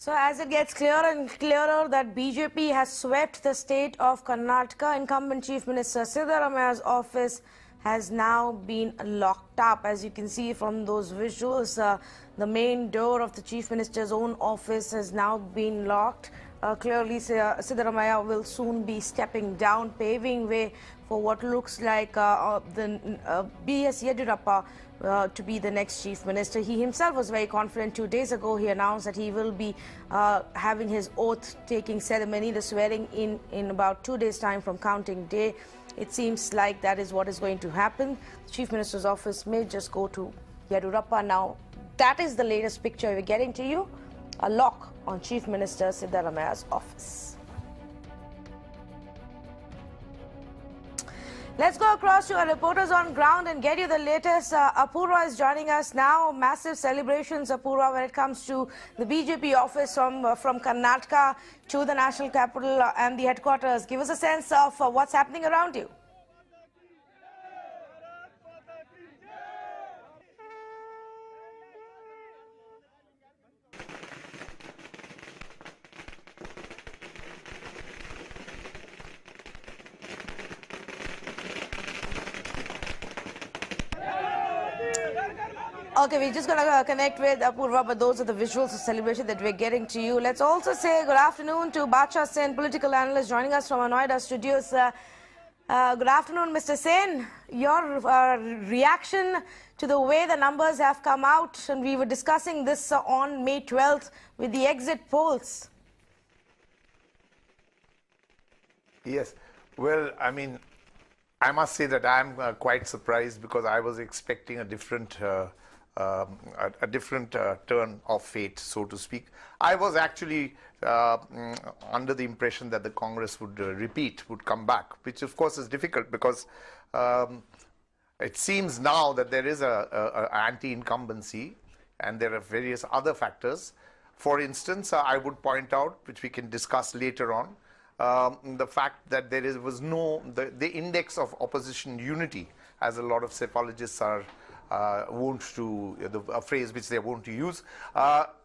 So as it gets clearer and clearer that BJP has swept the state of Karnataka, incumbent Chief Minister Siddaramaia's office has now been locked up. As you can see from those visuals, the main door of the Chief Minister's own office has now been locked. Clearly, Siddaramaiah will soon be stepping down, paving way for what looks like B.S. Yediyurappa to be the next Chief Minister. He himself was very confident. 2 days ago, he announced that he will be having his oath-taking ceremony, the swearing in about 2 days' time from counting day. It seems like that is what is going to happen. The Chief Minister's office may just go to Yediyurappa now. That is the latest picture we're getting to you. A lock on Chief Minister Siddaramaia's office. Let's go across to our reporters on ground and get you the latest. Apurva is joining us now. Massive celebrations, Apurva, when it comes to the BJP office from Karnataka to the national capital and the headquarters. Give us a sense of what's happening around you. Okay, we're just going to connect with Apurva, but those are the visuals of celebration that we're getting to you. Let's also say good afternoon to Bacha Sen, political analyst, joining us from our Noida studios. Good afternoon, Mr. Sen. Your reaction to the way the numbers have come out, and we were discussing this on May 12th with the exit polls. Yes, well, I mean, I must say that I'm quite surprised because I was expecting a different turn of fate, so to speak. I was actually under the impression that the Congress would would come back, which of course is difficult because it seems now that there is a anti-incumbency and there are various other factors. For instance, I would point out, which we can discuss later on, the fact that there was no, the index of opposition unity, as a lot of psephologists are wont to, a phrase which they want to use,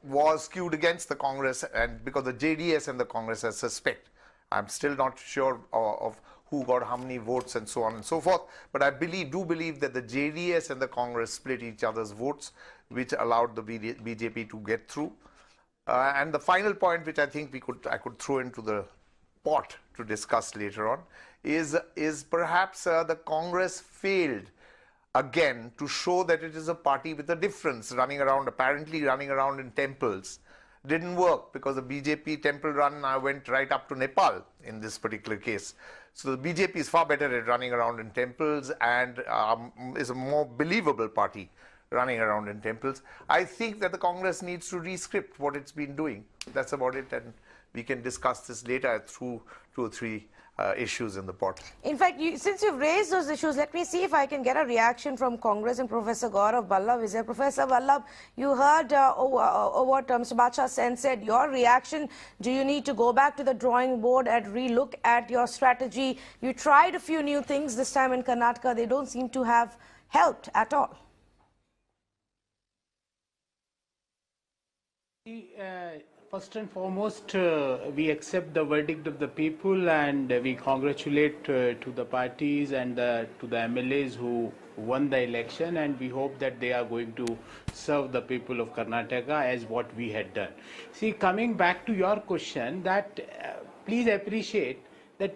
was skewed against the Congress, and because the JDS and the Congress are suspect. I'm still not sure of who got how many votes and so on and so forth, but I do believe that the JDS and the Congress split each other's votes, which allowed the BJP to get through. And the final point, which I think I could throw into the pot to discuss later on, is perhaps the Congress failed again to show that it is a party with a difference, apparently running around in temples. Didn't work because the BJP temple run went right up to Nepal in this particular case. So the BJP is far better at running around in temples and is a more believable party running around in temples. I think that the Congress needs to re-script what it's been doing. That's about it, and we can discuss this later through 2 or 3 issues in the pot. In fact, since you've raised those issues, let me see if I can get a reaction from Congress and Professor Gaurav Ballabh is there. Professor Ballabh, you heard what Mr. Bacha Sen said. Your reaction, do you need to go back to the drawing board and re-look at your strategy? You tried a few new things this time in Karnataka. They don't seem to have helped at all. First and foremost, we accept the verdict of the people, and we congratulate to the parties and to the MLAs who won the election, and we hope that they are going to serve the people of Karnataka as what we had done. See, coming back to your question, that please appreciate that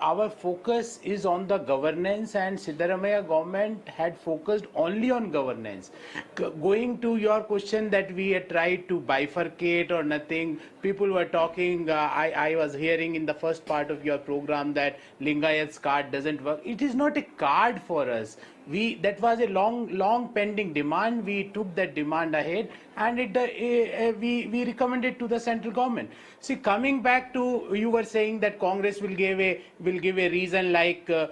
our focus is on the governance, and Siddaramaiah government had focused only on governance. Going to your question that we had tried to bifurcate or nothing, people were talking, I was hearing in the first part of your program that Lingayat's card doesn't work. It is not a card for us. That was a long pending demand. We took that demand ahead, and we recommended to the central government. See, coming back to, you were saying that Congress will give a reason like the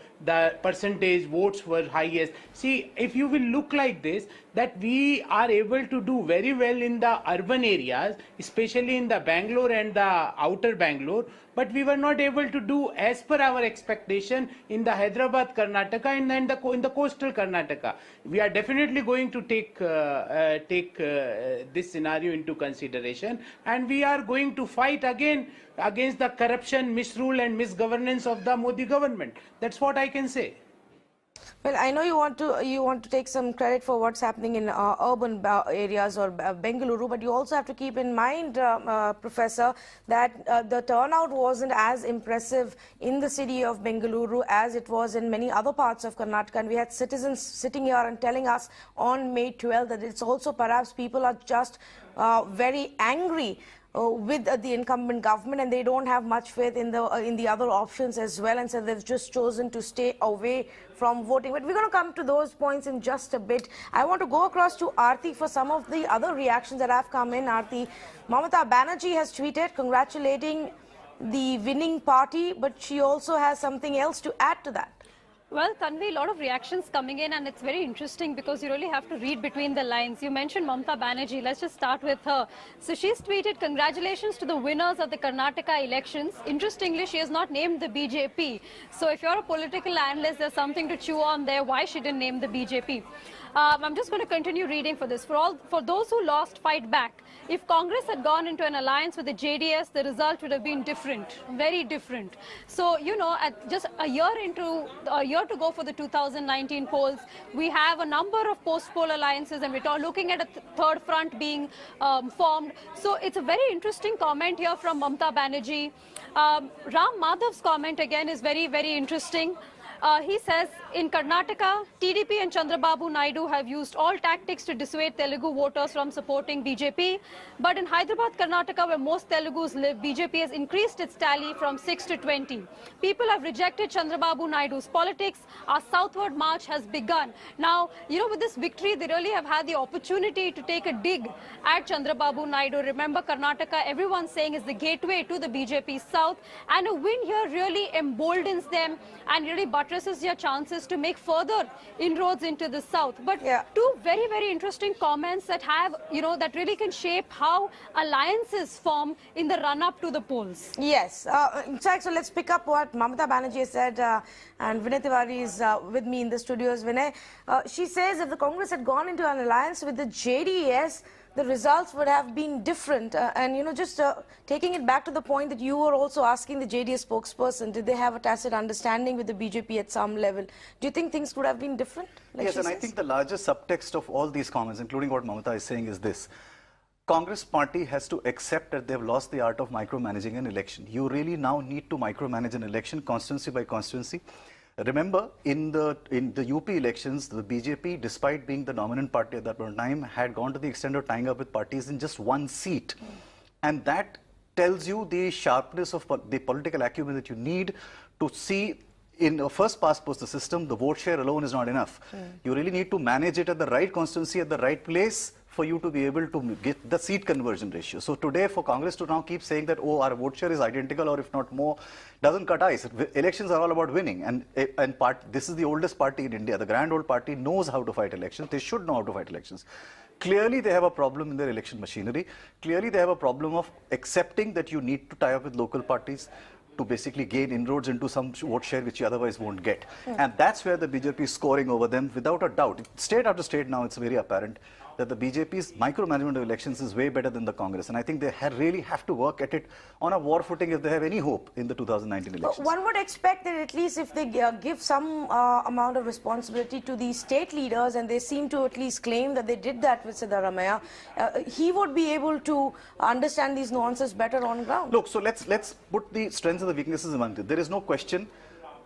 percentage votes were highest. See, if you will look like this, that we are able to do very well in the urban areas, especially in the Bangalore and the outer Bangalore, but we were not able to do as per our expectation in the Hyderabad, Karnataka, and then in the coastal Karnataka. We are definitely going to take this scenario into consideration, and we are going to fight again against the corruption, misrule, and misgovernance of the Modi government. That's what I can say. Well, I know you want to take some credit for what's happening in urban areas or Bengaluru, but you also have to keep in mind, Professor, that the turnout wasn't as impressive in the city of Bengaluru as it was in many other parts of Karnataka. And we had citizens sitting here and telling us on May 12th that it's also perhaps people are just very angry with the incumbent government, and they don't have much faith in the other options as well, and so they've just chosen to stay away from voting. But we're going to come to those points in just a bit. I want to go across to Aarti for some of the other reactions that have come in. Aarti, Mamata Banerjee has tweeted congratulating the winning party, but she also has something else to add to that. Well, Tanvi, a lot of reactions coming in, and it's very interesting because you really have to read between the lines. You mentioned Mamata Banerjee. Let's just start with her. So she's tweeted, congratulations to the winners of the Karnataka elections. Interestingly, she has not named the BJP. So if you're a political analyst, there's something to chew on there why she didn't name the BJP. I'm just going to continue reading for this. For those who lost, fight back. If Congress had gone into an alliance with the JDS, the result would have been different, very different. So, you know, at just a year to go for the 2019 polls, we have a number of post-poll alliances, and we're looking at a third front being formed. So it's a very interesting comment here from Mamata Banerjee. Ram Madhav's comment again is very, very interesting. He says, in Karnataka, TDP and Chandrababu Naidu have used all tactics to dissuade Telugu voters from supporting BJP. But in Hyderabad, Karnataka, where most Telugus live, BJP has increased its tally from 6 to 20. People have rejected Chandrababu Naidu's politics. Our southward march has begun. Now, you know, with this victory, they really have had the opportunity to take a dig at Chandrababu Naidu. Remember, Karnataka, everyone's saying, is the gateway to the BJP south. And a win here really emboldens them and really buttresses their chances to make further inroads into the south. But two very, very interesting comments that have, you know, that really can shape how alliances form in the run-up to the polls. Yes. In fact, so let's pick up what Mamata Banerjee said, and Vinay Tiwari is with me in the studios. Vinay, she says if the Congress had gone into an alliance with the JDS, the results would have been different. And, you know, just taking it back to the point that you were also asking the JDS spokesperson, did they have a tacit understanding with the BJP at some level? Do you think things could have been different? Like yes, and I think the largest subtext of all these comments, including what Mamata is saying, is this. Congress party has to accept that they've lost the art of micromanaging an election. You really now need to micromanage an election constituency by constituency. Remember, in the UP elections, the BJP, despite being the dominant party at that point in time, had gone to the extent of tying up with parties in just one seat. And that tells you the sharpness of the political acumen that you need to see. In a first past post the system, the vote share alone is not enough. You really need to manage it at the right constituency, at the right place, for you to be able to get the seat conversion ratio. So today, for Congress to now keep saying that, oh, our vote share is identical or if not more, doesn't cut ice. Elections are all about winning. And this is the oldest party in India. The grand old party knows how to fight elections. They should know how to fight elections. Clearly, they have a problem in their election machinery. Clearly, they have a problem of accepting that you need to tie up with local parties to basically gain inroads into some vote share which you otherwise won't get. And that's where the BJP is scoring over them without a doubt. State after state now, it's very apparent that the BJP's micromanagement of elections is way better than the Congress. And I think they really have to work at it on a war footing if they have any hope in the 2019 elections. One would expect that at least if they give some amount of responsibility to the state leaders, and they seem to at least claim that they did that with Siddaramaiah, he would be able to understand these nuances better on ground. Look, so let's put the strengths and the weaknesses in one thing. There is no question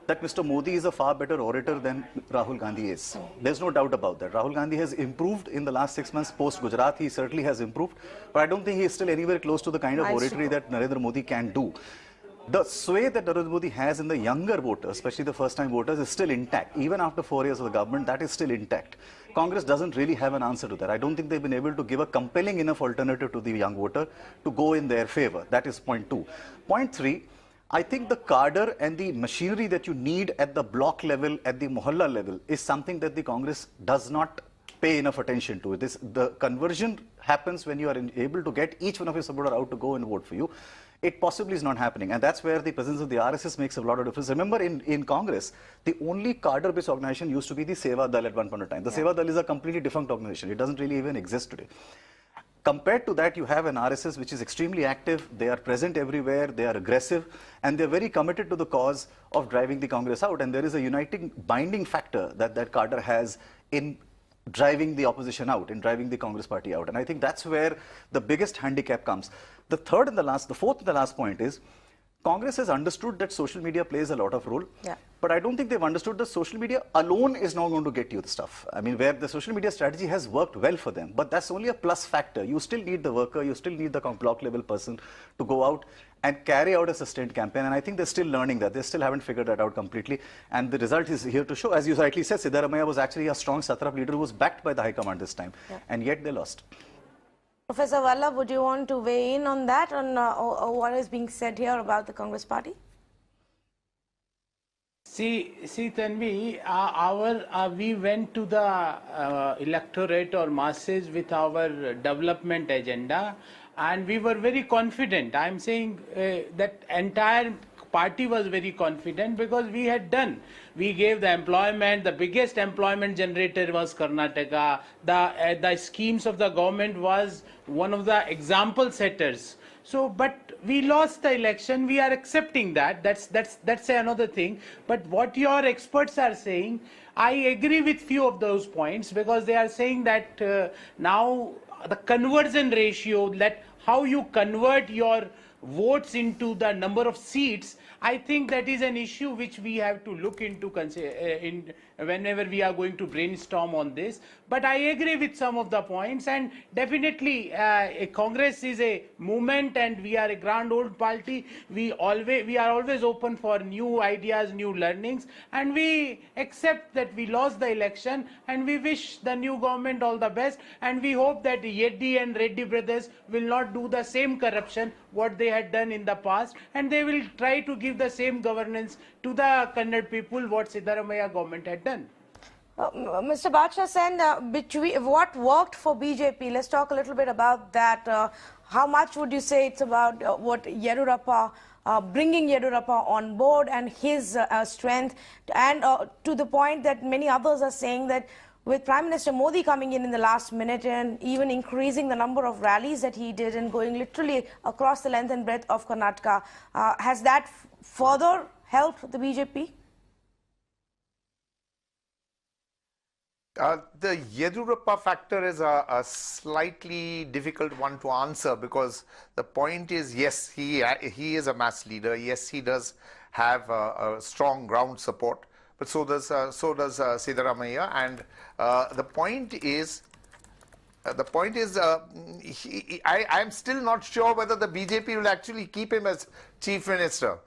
that Mr. Modi is a far better orator than Rahul Gandhi is. There's no doubt about that. Rahul Gandhi has improved in the last 6 months post-Gujarat. He certainly has improved. But I don't think he is still anywhere close to the kind of oratory that Narendra Modi can do. The sway that Narendra Modi has in the younger voters, especially the first-time voters, is still intact. Even after 4 years of the government, that is still intact. Congress doesn't really have an answer to that. I don't think they've been able to give a compelling enough alternative to the young voter to go in their favor. That is point 2. Point 3. I think the cadre and the machinery that you need at the block level, at the mohalla level, is something that the Congress does not pay enough attention to it. The conversion happens when you are able to get each one of your supporters out to go and vote for you. It possibly is not happening, and that's where the presence of the RSS makes a lot of difference. Remember, in Congress, the only cadre-based organization used to be the Seva Dal at one point of time. The Seva Dal is a completely defunct organization. It doesn't really even exist today. Compared to that, you have an RSS which is extremely active. They are present everywhere. They are aggressive, and they're very committed to the cause of driving the Congress out. And there is a uniting, binding factor that cadre has in driving the opposition out, in driving the Congress party out. And I think that's where the biggest handicap comes. The fourth and the last point is, Congress has understood that social media plays a lot of role, but I don't think they've understood that social media alone is not going to get you the stuff. I mean, where the social media strategy has worked well for them, but that's only a plus factor. You still need the worker, you still need the block level person to go out and carry out a sustained campaign, and I think they're still learning that. They still haven't figured that out completely, and the result is here to show. As you rightly said, Siddaramaiah was actually a strong Satrap leader who was backed by the High Command this time, and yet they lost. Professor Vallabh, would you want to weigh in on that, on what is being said here about the Congress party? See, Tanvi, we went to the electorate or masses with our development agenda, and we were very confident. I'm saying that entire party was very confident because we had done. We gave the employment. The biggest employment generator was Karnataka. The schemes of the government was one of the example setters. So, but we lost the election. We are accepting that. That's another thing. But what your experts are saying, I agree with few of those points, because they are saying that now the conversion ratio, that how you convert your votes into the number of seats, I think that is an issue which we have to look into whenever we are going to brainstorm on this. But I agree with some of the points, and definitely Congress is a movement and we are a grand old party. We are always open for new ideas, new learnings, and we accept that we lost the election, and we wish the new government all the best, and we hope that Yeddi and Reddy brothers will not do the same corruption what they had done in the past, and they will try to give the same governance to the Kannada people what Siddaramaiah government had done. Mr. Bacha Sen, what worked for BJP? Let's talk a little bit about that. How much would you say it's about what Yedurappa, bringing Yedurappa on board and his strength, and to the point that many others are saying that with Prime Minister Modi coming in the last minute and even increasing the number of rallies that he did and going literally across the length and breadth of Karnataka, has that further helped the BJP? The Yedurappa factor is a slightly difficult one to answer, because the point is, yes, he is a mass leader. Yes, he does have a strong ground support, but so does Siddaramaiah. And the point is, I'm still not sure whether the BJP will actually keep him as chief minister.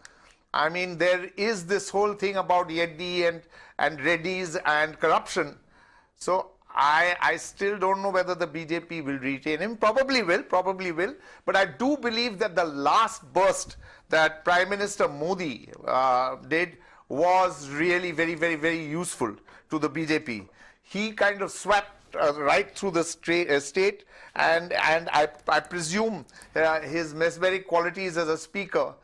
I mean, there is this whole thing about Yeddi and Reddy's and corruption. So I still don't know whether the BJP will retain him. Probably will. But I do believe that the last burst that Prime Minister Modi did was really very useful to the BJP. He kind of swept right through the state, and I presume his mesmeric qualities as a speaker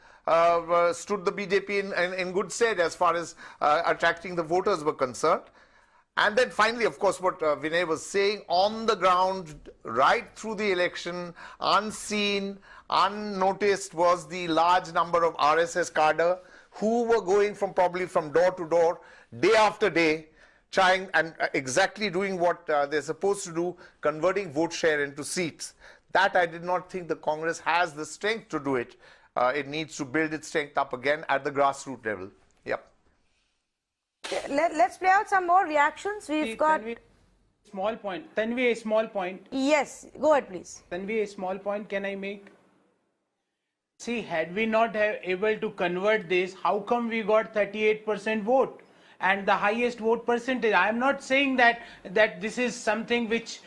stood the BJP in good stead as far as attracting the voters were concerned. And then finally, of course, what Vinay was saying, on the ground, right through the election, unseen, unnoticed, was the large number of RSS cadre who were going probably from door to door, day after day, trying and exactly doing what they're supposed to do, converting vote share into seats. That I did not think the Congress has the strength to do it. It needs to build its strength up again at the grassroots level. Yep. Let's play out some more reactions. We've got... Small point. Tanvi, a small point. Yes, go ahead, please. Tanvi, a small point can I make? See, had we not have able to convert this, how come we got 38% vote? and the highest vote percentage. I am not saying that this is something which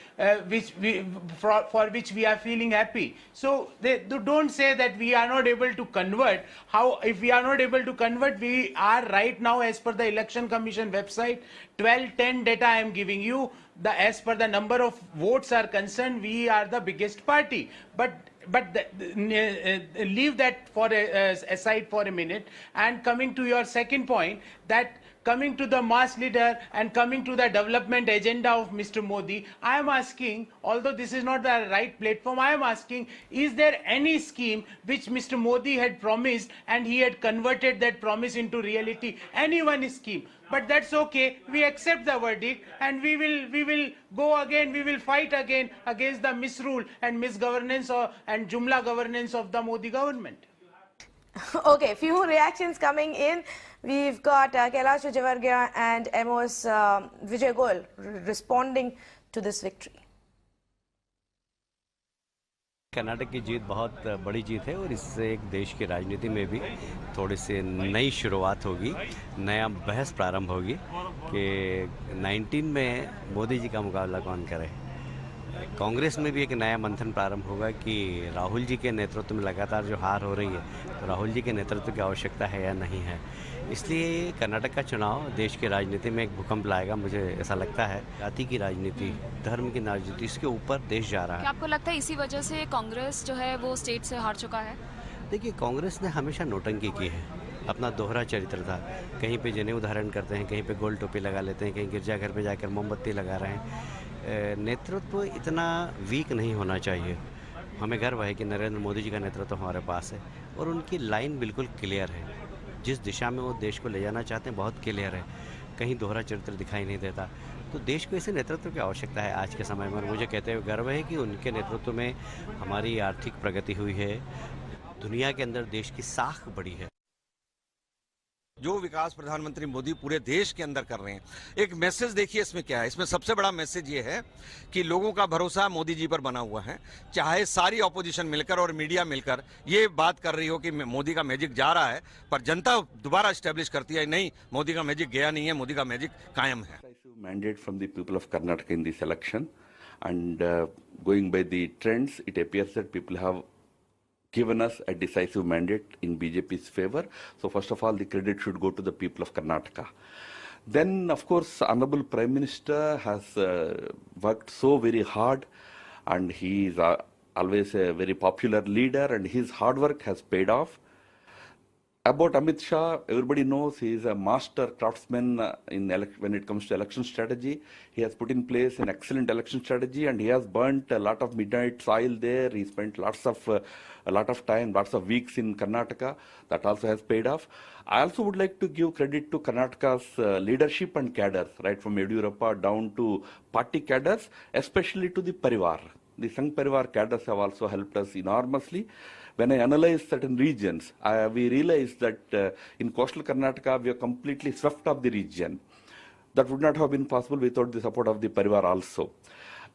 for which we are feeling happy. So they don't say that we are not able to convert. How, if we are not able to convert, we are right now, as per the Election Commission website, 12-10 data I am giving you, as per the number of votes are concerned, we are the biggest party. But leave that for aside for a minute, and coming to your second point, that coming to the mass leader and coming to the development agenda of Mr. Modi, I am asking, although this is not the right platform, I am asking, is there any scheme which Mr. Modi had promised and he had converted that promise into reality? Any one scheme? But that's okay. We accept the verdict, and we will go again. We will fight again against the misrule and misgovernance and Jumla governance of the Modi government. Okay, few reactions coming in. We've got Kailash Vijayvargiya and MOS Vijay Goel responding to this victory. Karnataka की जीत बहुत बड़ी जीत है और इससे एक देश की राजनीति में भी थोड़ी सी नई शुरुआत होगी, नया बहस प्रारंभ होगी कि 19 में मोदी जी का मुकाबला कौन करे। कांग्रेस में भी एक नया मंथन प्रारंभ होगा कि राहुल जी के नेतृत्व में लगातार जो हार हो रही है, तो राहुल जी के नेतृत्व की आवश्यकता है या नहीं है। इसलिए कर्नाटक का चुनाव देश की राजनीति में एक भूकंप लाएगा, मुझे ऐसा लगता है। जाति की राजनीति, धर्म की राजनीति, इसके ऊपर देश जा रहा है। क्या आपको लगता है इसी वजह से कांग्रेस जो है वो स्टेट से हार चुका है? देखिए, कांग्रेस ने हमेशा नोटंकी की है, अपना दोहरा चरित्र था। कहीं पे जनेऊ धारण करते हैं, कहीं पे गोल टोपी लगा लेते हैं, कहीं गिरजाघर पे जाकर मोमबत्ती लगा रहे हैं। नेतृत्व इतना वीक नहीं होना चाहिए। हमें गर्व है कि नरेंद्र मोदी जी का नेतृत्व हमारे पास है और उनकी लाइन बिल्कुल क्लियर है। जिस दिशा में वो देश को ले जाना चाहते हैं बहुत क्लियर है, कहीं दोहरा चरित्र दिखाई नहीं देता। तो देश को ऐसे नेतृत्व की आवश्यकता है आज के समय में, और मुझे कहते हुए गर्व है कि उनके नेतृत्व में हमारी आर्थिक प्रगति हुई है, दुनिया के अंदर देश की साख बढ़ी है। जो विकास प्रधानमंत्री मोदी पूरे देश के अंदर कर रहे हैं, एक मैसेज देखिए इसमें क्या है। इसमें सबसे बड़ा मैसेज ये है कि लोगों का भरोसा मोदी जी पर बना हुआ है। चाहे सारी ऑपोजिशन मिलकर और मीडिया मिलकर ये बात कर रही हो कि मोदी का मैजिक जा रहा है, पर जनता दोबारा स्टैब्लिश करती है नहीं, मोदी का मैजिक गया नहीं है, मोदी का मैजिक कायम है। Mandate from the people of Karnataka in this election, and going by the trends, it appears that people have given us a decisive mandate in BJP's favor. So first of all, the credit should go to the people of Karnataka. Then, of course, Honorable Prime Minister has worked so very hard, and he is always a very popular leader, and his hard work has paid off. About Amit Shah, everybody knows he is a master craftsman when it comes to election strategy. He has put in place an excellent election strategy, and he has burnt a lot of midnight oil there. He spent a lot of time, lots of weeks in Karnataka. That also has paid off. I also would like to give credit to Karnataka's leadership and cadres, right from Yediyurappa down to party cadres, especially to the Parivar. The Sangh Parivar cadres have also helped us enormously. When I analyze certain regions, we realize that in coastal Karnataka, we are completely swept up the region. That would not have been possible without the support of the Parivar also.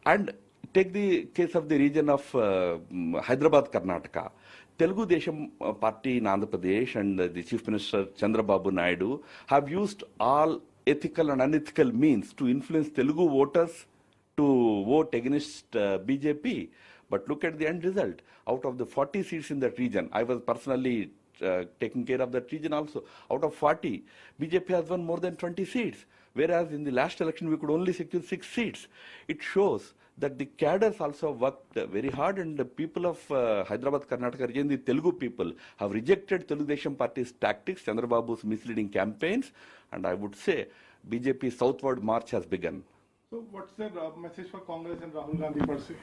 And take the case of the region of Hyderabad, Karnataka. Telugu Desam party in Andhra Pradesh and the Chief Minister Chandrababu Naidu have used all ethical and unethical means to influence Telugu voters to vote against BJP. But look at the end result. Out of the 40 seats in that region, I was personally taking care of that region also. Out of 40, BJP has won more than 20 seats. Whereas in the last election, we could only secure 6 seats. It shows that the cadres also worked very hard, and the people of Hyderabad, Karnataka region, the Telugu people, have rejected Telugu Desam Party's tactics, Chandrababu's misleading campaigns, and I would say BJP's southward march has begun. So what's the message for Congress and Rahul Gandhi per se?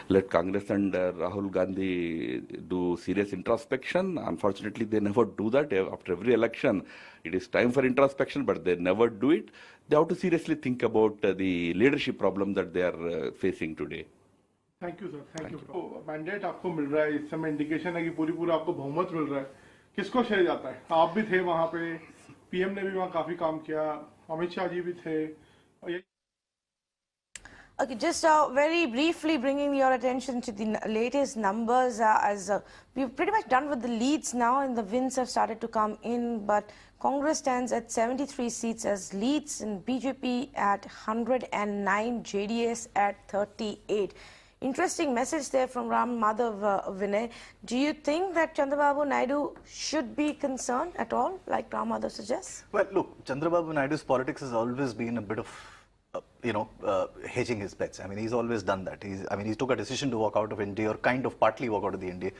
Let Congress and Rahul Gandhi do serious introspection. Unfortunately, they never do that. After every election, it is time for introspection, but they never do it. They have to seriously think about the leadership problem that they are facing today. Thank you, sir. Thank you. तो mandate आपको मिल रहा है, इस समय indication है कि पूरा आपको बहुमत मिल रहा है। किसको श्रेय जाता है? आप भी थे वहाँ पे, पीएम ने भी वहाँ काफी काम किया, अमित शाह जी भी थे। Okay, just very briefly bringing your attention to the latest numbers as we've pretty much done with the leads now and the wins have started to come in, but Congress stands at 73 seats as leads and BJP at 109, JDS at 38. Interesting message there from Ram Madhav Vinay. Do you think that Chandrababu Naidu should be concerned at all, like Ram Madhav suggests? Well, look, Chandrababu Naidu's politics has always been a bit of hedging his bets. I mean, he's always done that. He took a decision to walk out of India, or kind of partly walk out of the India.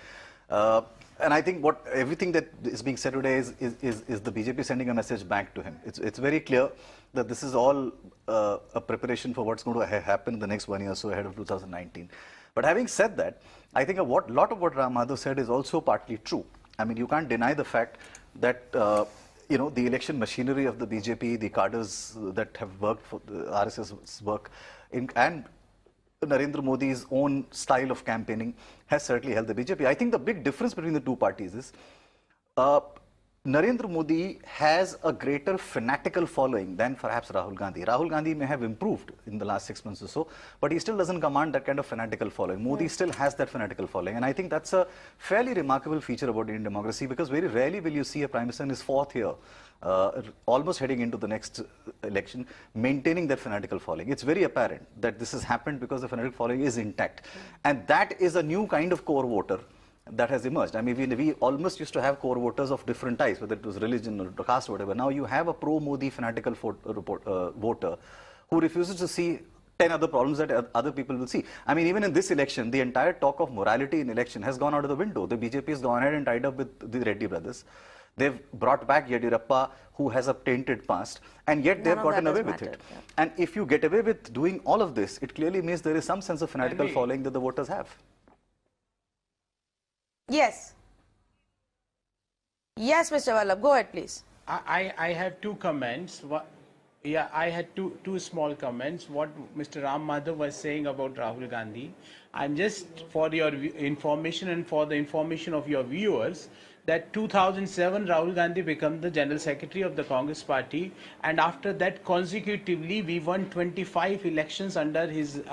And I think everything that is being said today is the BJP sending a message back to him. It's very clear that this is all a preparation for what's going to happen in the next 1 year or so ahead of 2019. But having said that, I think a lot of what Ram Madhav said is also partly true. I mean, you can't deny the fact that the election machinery of the BJP, the cadres that have worked for the RSS work, and Narendra Modi's own style of campaigning has certainly helped the BJP. I think the big difference between the two parties is Narendra Modi has a greater fanatical following than perhaps Rahul Gandhi. Rahul Gandhi may have improved in the last 6 months or so, but he still doesn't command that kind of fanatical following. Modi still has that fanatical following, and I think that's a fairly remarkable feature about Indian democracy, because very rarely will you see a Prime Minister in his fourth year, almost heading into the next election, maintaining that fanatical following. It's very apparent that this has happened because the fanatical following is intact, and that is a new kind of core voter that has emerged. I mean, we almost used to have core voters of different types, whether it was religion or caste or whatever. Now you have a pro-Modi fanatical voter who refuses to see 10 other problems that other people will see. I mean, even in this election, the entire talk of morality in election has gone out of the window. The BJP has gone ahead and tied up with the Reddy brothers. They've brought back Yediyurappa, who has a tainted past, and yet they've gotten away with it. Yeah. And if you get away with doing all of this, it clearly means there is some sense of fanatical following that the voters have. Yes. Yes, Mr. Vallabh, go ahead, please. I had two comments. I had two small comments. What Mr. Ram Madhav was saying about Rahul Gandhi, I'm just, for your information and for the information of your viewers, that 2007 Rahul Gandhi became the General Secretary of the Congress Party, and after that consecutively we won 25 elections under his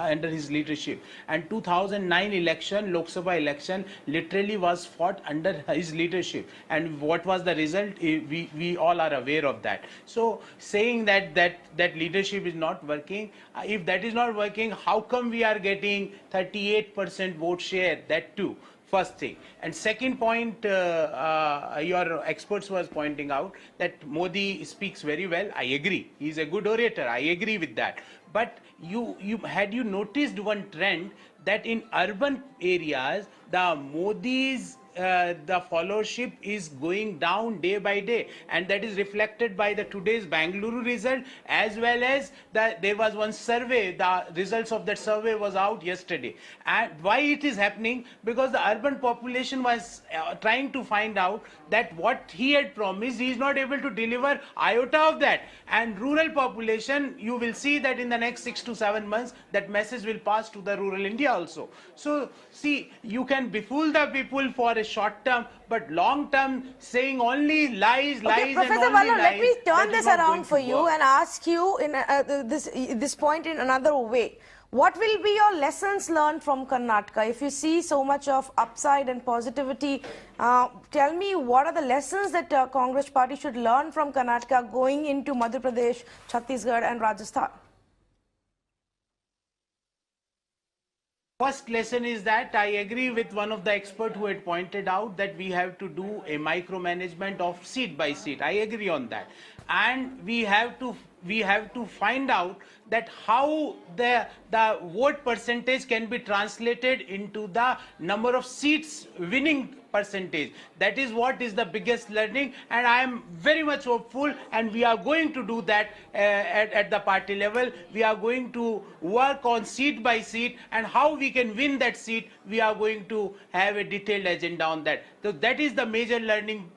leadership, and 2009 election, Lok Sabha election, literally was fought under his leadership, and what was the result? We all are aware of that. So saying that leadership is not working, if that is not working, how come we are getting 38% vote share? That too. First thing. And second point, your experts was pointing out that Modi speaks very well. I agree. He's a good orator. I agree with that. But had you noticed one trend that in urban areas, the Modi's the followership is going down day by day, and that is reflected by the today's Bangalore result, as well as there was one survey, the results of that survey was out yesterday. And why it is happening? Because the urban population was trying to find out that what he had promised, he is not able to deliver iota of that, and rural population, you will see that in the next 6 to 7 months that message will pass to the rural India also. So see, you can befool the people for a short term, but long term saying only lies, okay, Professor and only Vallabh, lies. let me turn this around for you and ask you in this point in another way. What will be your lessons learned from Karnataka? If you see so much of upside and positivity, tell me what are the lessons that Congress party should learn from Karnataka going into Madhya Pradesh, Chhattisgarh and Rajasthan? First lesson is that I agree with one of the experts who had pointed out that we have to do a micromanagement of seat by seat. I agree on that. And we have to find out that how the vote percentage can be translated into the number of seats winning percentage. That is what is the biggest learning, and I am very much hopeful, and we are going to do that at the party level. We are going to work on seat by seat, and how we can win that seat, we are going to have a detailed agenda on that. So that is the major learning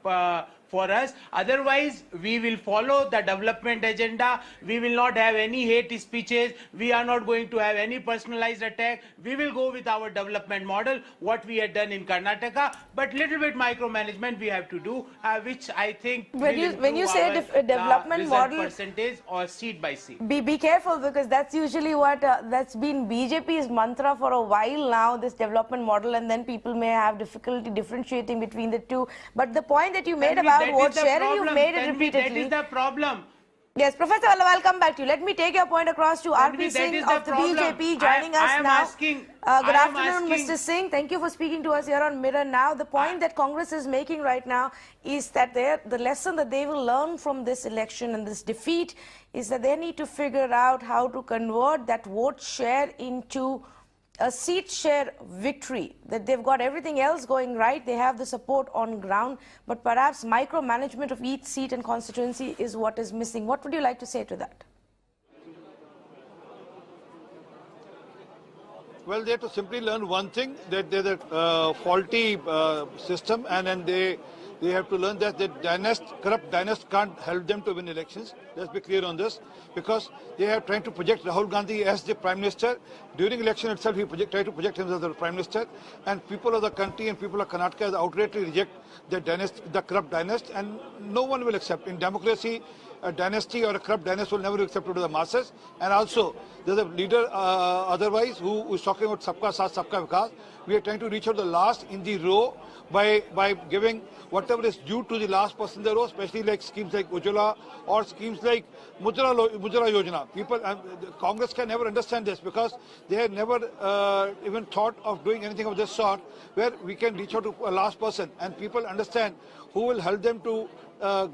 for us. Otherwise, we will follow the development agenda. We will not have any hate speeches. We are not going to have any personalized attack. We will go with our development model, what we had done in Karnataka. But but little bit micromanagement we have to do, which I think When you say development result model percentage or seat by seat. Be careful, because that's usually what that's been BJP's mantra for a while now, this development model, and then people may have difficulty differentiating between the two. But the point that you made about vote share, and you've made it repeatedly. That is the problem. Yes, Professor Aggarwal, I'll come back to you. Let me take your point across to RP Singh of the BJP joining us now. Good afternoon, Mr. Singh. Thank you for speaking to us here on Mirror Now. The point that Congress is making right now is that the lesson that they will learn from this election and this defeat is that they need to figure out how to convert that vote share into a seat share victory, that they've got everything else going right, they have the support on ground, but perhaps micromanagement of each seat and constituency is what is missing. What would you like to say to that? Well, they have to simply learn one thing, that there's a faulty system, and then they have to learn that the corrupt dynasty can't help them to win elections. Let's be clear on this, because they are trying to project Rahul Gandhi as the Prime Minister. During election itself, he tried to project himself as the Prime Minister, and people of the country and people of Karnataka outrightly reject the corrupt dynasty, and no one will accept. In democracy, a dynasty or a corrupt dynasty will never be accepted to the masses. And also, there's a leader otherwise who is talking about Sabka Saath, Sabka Vikas. We are trying to reach out the last in the row by giving whatever is due to the last person in the row, especially like schemes like Ujjwala or schemes like Mudra Yojana. People, Congress can never understand this, because they have never even thought of doing anything of this sort, where we can reach out to a last person and people understand who will help them to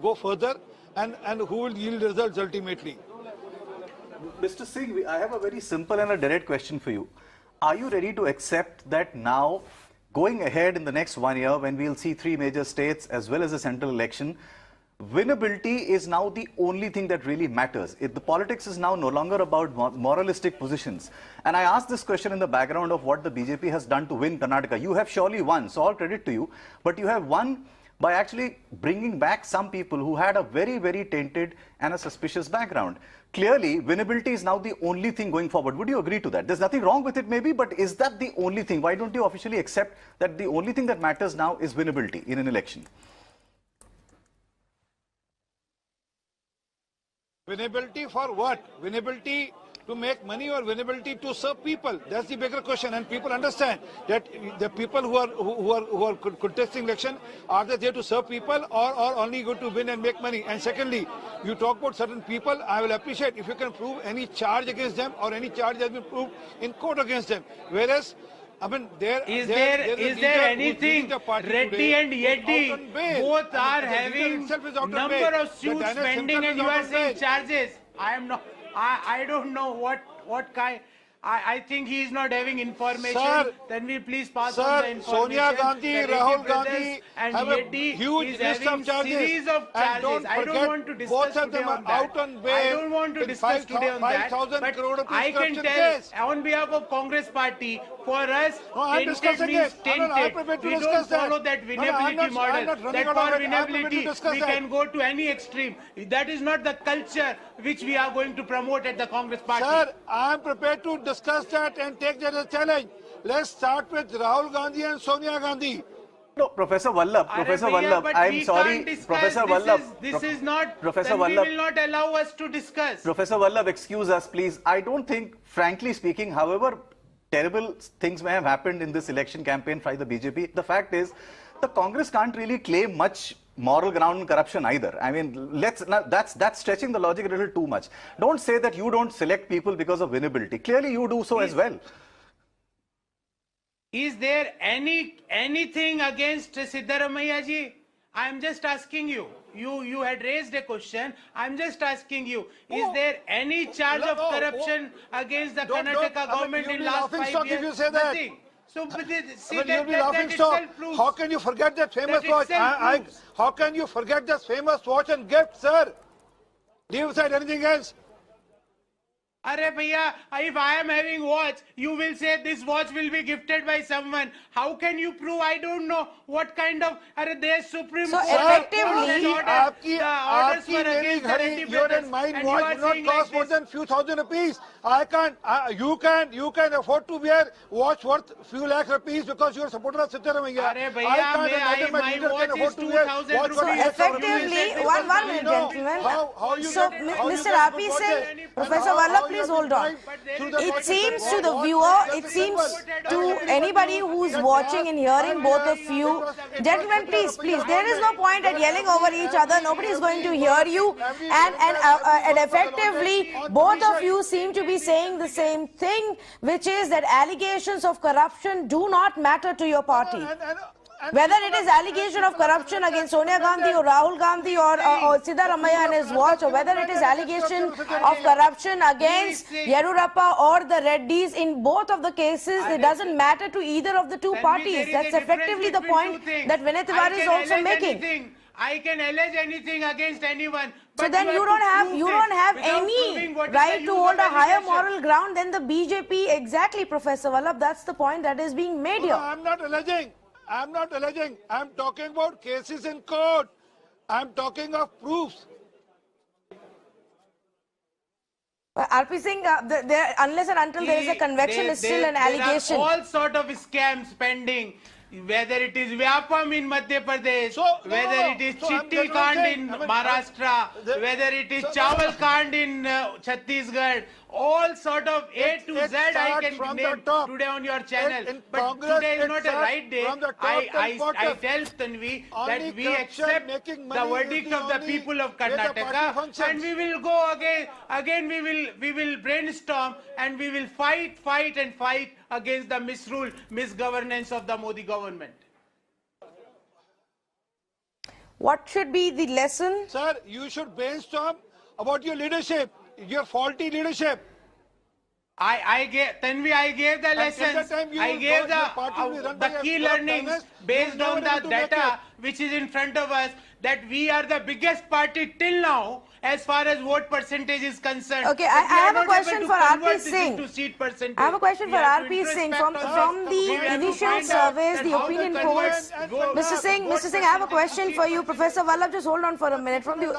go further and who will yield results ultimately. Mr. Singh, I have a very simple and a direct question for you. Are you ready to accept that now, going ahead in the next 1 year, when we'll see 3 major states as well as a central election, winnability is now the only thing that really matters? The politics is now no longer about moralistic positions. And I ask this question in the background of what the BJP has done to win Karnataka. You have surely won, so all credit to you. But you have won by actually bringing back some people who had a very, very tainted and a suspicious background. Clearly, winnability is now the only thing going forward. Would you agree to that? There's nothing wrong with it maybe, but is that the only thing? Why don't you officially accept that the only thing that matters now is winnability in an election? Winnability for what? Winnability to make money or winnability to serve people? That's the bigger question, and people understand that the people who are contesting election, are they there to serve people or only go to win and make money? And secondly, you talk about certain people, I will appreciate if you can prove any charge against them or any charge has been proved in court against them. Whereas, I mean, is there anything? Reddy and Yeddy both are having number of suits pending, and you are saying charges. I don't know what kind. I think he is not having information. Sir, then we please pass on the information. Sonia Gandhi, Rahul Gandhi and have Yeddy a huge list of charges. Series of charges. And don't I don't want to discuss both of them are out on bail. I don't want to discuss today on that. But I can tell on behalf of Congress Party, for us, tainted means tainted. We don't follow that winnability model. That for winnability, we can go to any extreme. That is not the culture which we are going to promote at the Congress Party. Sir, I am prepared to discuss that and take that as a challenge. Let's start with Rahul Gandhi and Sonia Gandhi. No, Professor Vallabh, I'm sorry, Professor Vallabh. This is not, Professor Tanvi will not allow us to discuss. Professor Vallabh, excuse us, please. I don't think, frankly speaking, however terrible things may have happened in this election campaign by the BJP, the fact is, the Congress can't really claim much moral ground in corruption either. I mean, that's stretching the logic a little too much. Don't say that you don't select people because of winnability. Clearly, you do so as well. Is there anything against Siddaramaiah ji? I am just asking you. You had raised a question. I am just asking you. Is there any charge of corruption against the Karnataka government in last 5 years? You say that. Nothing. So, How can you forget that famous watch? How can you forget this famous watch and gift, sir? Leave aside anything else. Arey bhaiya, if I am having watch, you will say this watch will be gifted by someone. How can you prove? I don't know what kind of. Arey, there's Supreme So Court. effectively, आपकी मेरी घड़ी, your and mine watch will not cost more than few thousand rupees. I can't. You can afford to wear watch worth few lakh rupees because you are supporter of Siddharamaiah. Arey bhaiya, my watch is 2,000 rupees. So effectively, one minute, gentlemen. So, Mr. R.P. Singh, Professor Vallabh, please hold on. It seems to the viewer, it seems to anybody who's watching and hearing both of you, gentlemen, please, there is no point at yelling over each other. Nobody is going to hear you, and effectively, both of you seem to be saying the same thing, which is that allegations of corruption do not matter to your party. Whether it is allegation of corruption against Sonia Gandhi or Rahul Gandhi or Siddharamaiah and his watch, or whether it is allegation of corruption against Yediyurappa or the Reddys, in both of the cases, it doesn't matter to either of the two parties. That's effectively the point that Vinay Tiwari is also making. I can allege anything against anyone. So then you don't have any right to hold a higher moral ground than the BJP. Exactly, Professor Vallabh. That's the point that is being made here. I'm not alleging. I'm talking about cases in court. I'm talking of proofs. R.P. Singh, unless and until there is a conviction, is still an allegation. There are all sort of scams pending. Whether it is Vyapam in Madhya Pradesh, whether it is Chitti Kand in Maharashtra, whether it is Chawal Kand in Chhattisgarh, all sort of A to Z I can name today on your channel. But today is not a right day. I tell Tanvi that we accept the verdict of the people of Karnataka, and we will go again we will brainstorm, and we will fight against the misrule, misgovernance of the Modi government. What should be the lesson? Sir, you should brainstorm about your leadership, your faulty leadership. I gave the lessons. I gave the key learnings based on the data which is in front of us, that we are the biggest party till now as far as vote percentage is concerned. Okay, I have a question for R.P. Singh. I have a question for R.P. Singh. From the initial surveys, the opinion polls, Mr. Singh, I have a question for you. Professor Vallabh, just hold on for a minute. From the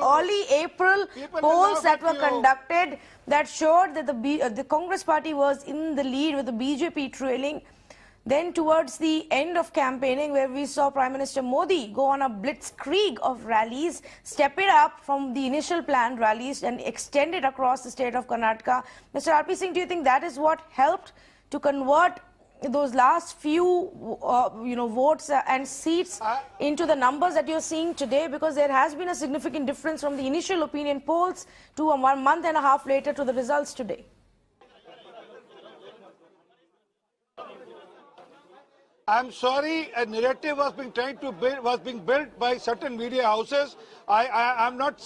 early April polls that were conducted, that showed that the Congress party was in the lead with the BJP trailing. Then towards the end of campaigning, where we saw Prime Minister Modi go on a blitzkrieg of rallies, step it up from the initial planned rallies and extend it across the state of Karnataka. Mr. R.P. Singh, do you think that is what helped to convert those last few votes and seats into the numbers that you're seeing today? Because there has been a significant difference from the initial opinion polls to a 1 month and a half later to the results today. I'm sorry, a narrative was being built by certain media houses. I'm not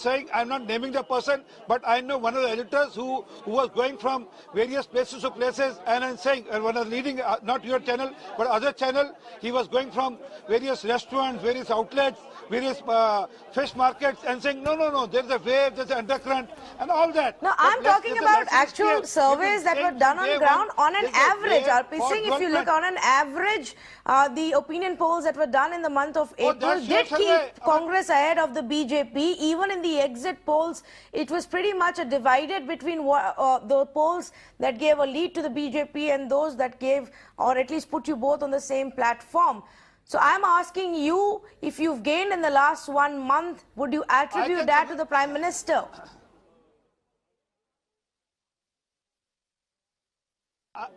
naming the person, but I know one of the editors who was going from various places to places, and I'm saying, one of the leading, not your channel, but other channel, he was going from various restaurants, various outlets, various fish markets, and saying, no, there's a wave, there's an undercurrent, and all that. No, I'm talking about actual surveys that were done on ground on an average. R.P. Singh, if you look on an average, the opinion polls that were done in the month of April did keep Congress ahead of the BJP. Even in the exit polls, it was pretty much a divided between the polls that gave a lead to the BJP and those that gave, or at least put you both on the same platform. So I'm asking you, if you've gained in the last 1 month, would you attribute that to the Prime Minister?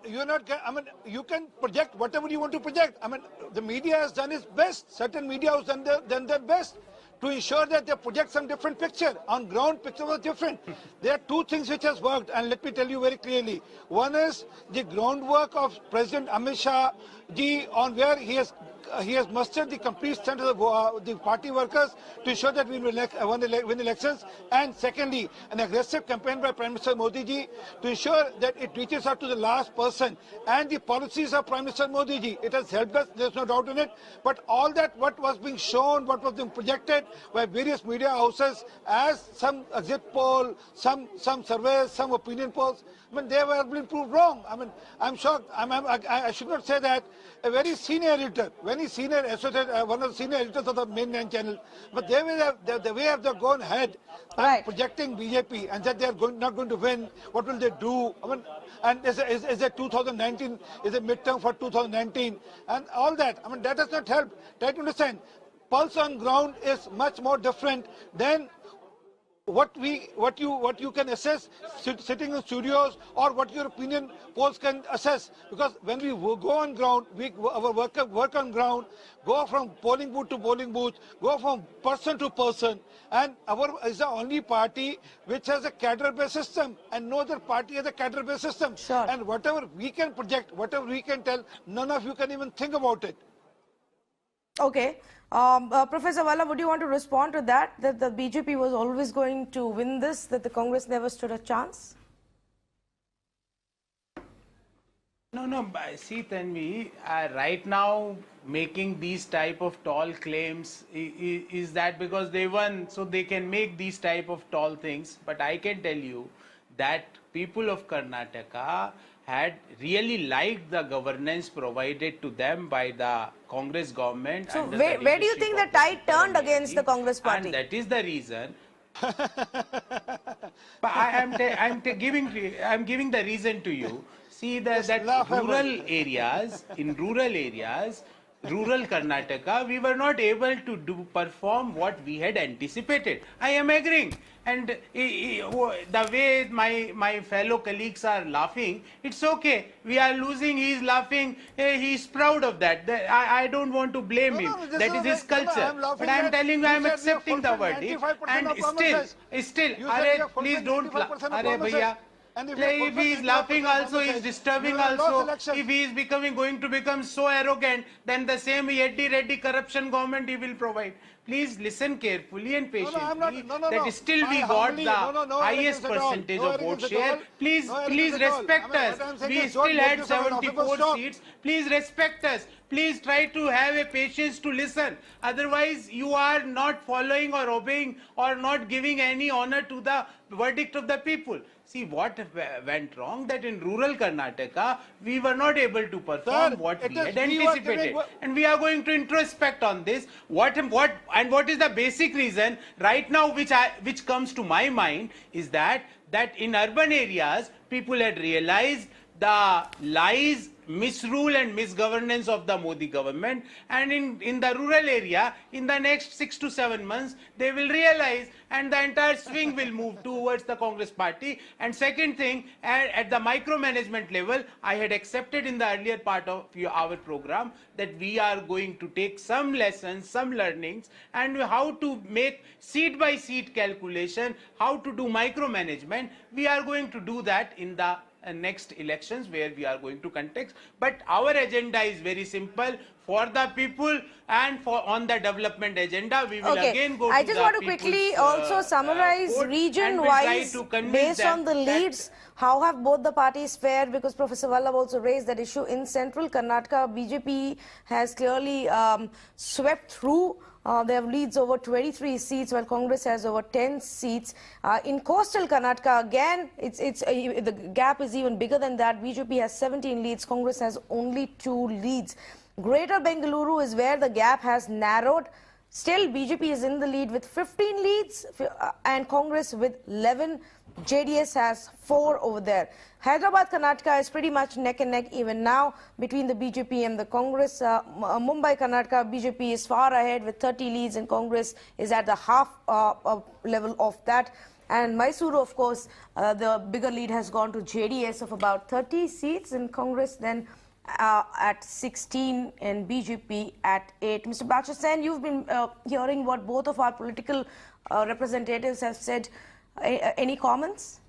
You can project whatever you want to project. The media has done its best. Certain media has done their best to ensure that they project some different picture. On ground, picture was different. There are two things which has worked, and let me tell you very clearly. One is the groundwork of President Amit Shah ji, on where he has he has mustered the complete strength of the party workers to ensure that we win elections. And secondly, an aggressive campaign by Prime Minister Modi ji to ensure that it reaches out to the last person. And the policies of Prime Minister Modi ji, it has helped us, there's no doubt in it. But all that, what was being shown, what was being projected by various media houses as some exit poll, some surveys, some opinion polls, I mean, they were being proved wrong. I mean, I'm shocked. I should not say that. A very senior editor, very senior associate, one of the senior editors of the mainline channel, but the way have they gone ahead and projecting BJP and that they are not going to win. What will they do? I mean, and is a 2019 is a midterm for 2019 and all that. I mean, that does not help. Try to understand. Pulse on ground is much more different than what you can assess sitting in studios or what your opinion polls can assess, because when we go on ground, our work on ground, go from polling booth to polling booth, go from person to person, and our is the only party which has a cadre-based system, and no other party has a cadre-based system. Sure. And whatever we can project, whatever we can tell, none of you can even think about it. Okay. Professor Valla, would you want to respond to that the BJP was always going to win this, that the Congress never stood a chance? No, see Tanvi, right now making these type of tall claims is that because they won, so they can make these type of tall things. But I can tell you that people of Karnataka had really liked the governance provided to them by the Congress government. So where do you think the tide turned against the Congress party? And that is the reason. But I'm giving the reason to you. See that in rural areas, rural Karnataka, we were not able to perform what we had anticipated. I am agreeing. And the way my fellow colleagues are laughing, it's okay. We are losing, he is laughing, he is proud of that. I don't want to blame him. That is his culture. But I am telling you, I am accepting the verdict. And still, please don't laugh. If he is laughing also, he is disturbing also. If he is going to become so arrogant, then the same Yeddi Reddy corruption government he will provide. Please listen carefully and patiently. That still we got the highest percentage of vote share. Please respect us. We still had 74 seats. Please respect us. Please try to have a patience to listen. Otherwise, you are not following or obeying or not giving any honor to the verdict of the people. See what went wrong, that in rural Karnataka, we were not able to perform what we had anticipated. And we are going to introspect on this. What is the basic reason right now which comes to my mind is that in urban areas, people had realized the lies, misrule and misgovernance of the Modi government, and in the rural area, in the next 6 to 7 months, they will realize and the entire swing will move towards the Congress party. And second thing, at the micromanagement level, I had accepted in the earlier part of our program that we are going to take some lessons, some learnings, and how to make seat by seat calculation, how to do micromanagement. We are going to do that in the next elections where we are going to contest. But our agenda is very simple: for the people and on the development agenda. We will again go to the I just want to quickly also summarize region-wise, based on the leads, how have both the parties fared, because Professor Vallabh also raised that issue. In central Karnataka, BJP has clearly swept through. They have leads over 23 seats, while Congress has over 10 seats. In coastal Karnataka, again, the gap is even bigger than that. BJP has 17 leads, Congress has only 2 leads. Greater Bengaluru is where the gap has narrowed. Still, BJP is in the lead with 15 leads and Congress with 11. JDS has 4 over there. Hyderabad, Karnataka is pretty much neck and neck even now between the BJP and the Congress. Mumbai, Karnataka, BJP is far ahead with 30 leads and Congress is at the half level of that. And Mysuru, of course, the bigger lead has gone to JDS of about 30 seats in Congress, then at 16 and BJP at 8. Mr. Bachasen, you've been hearing what both of our political representatives have said. Any comments?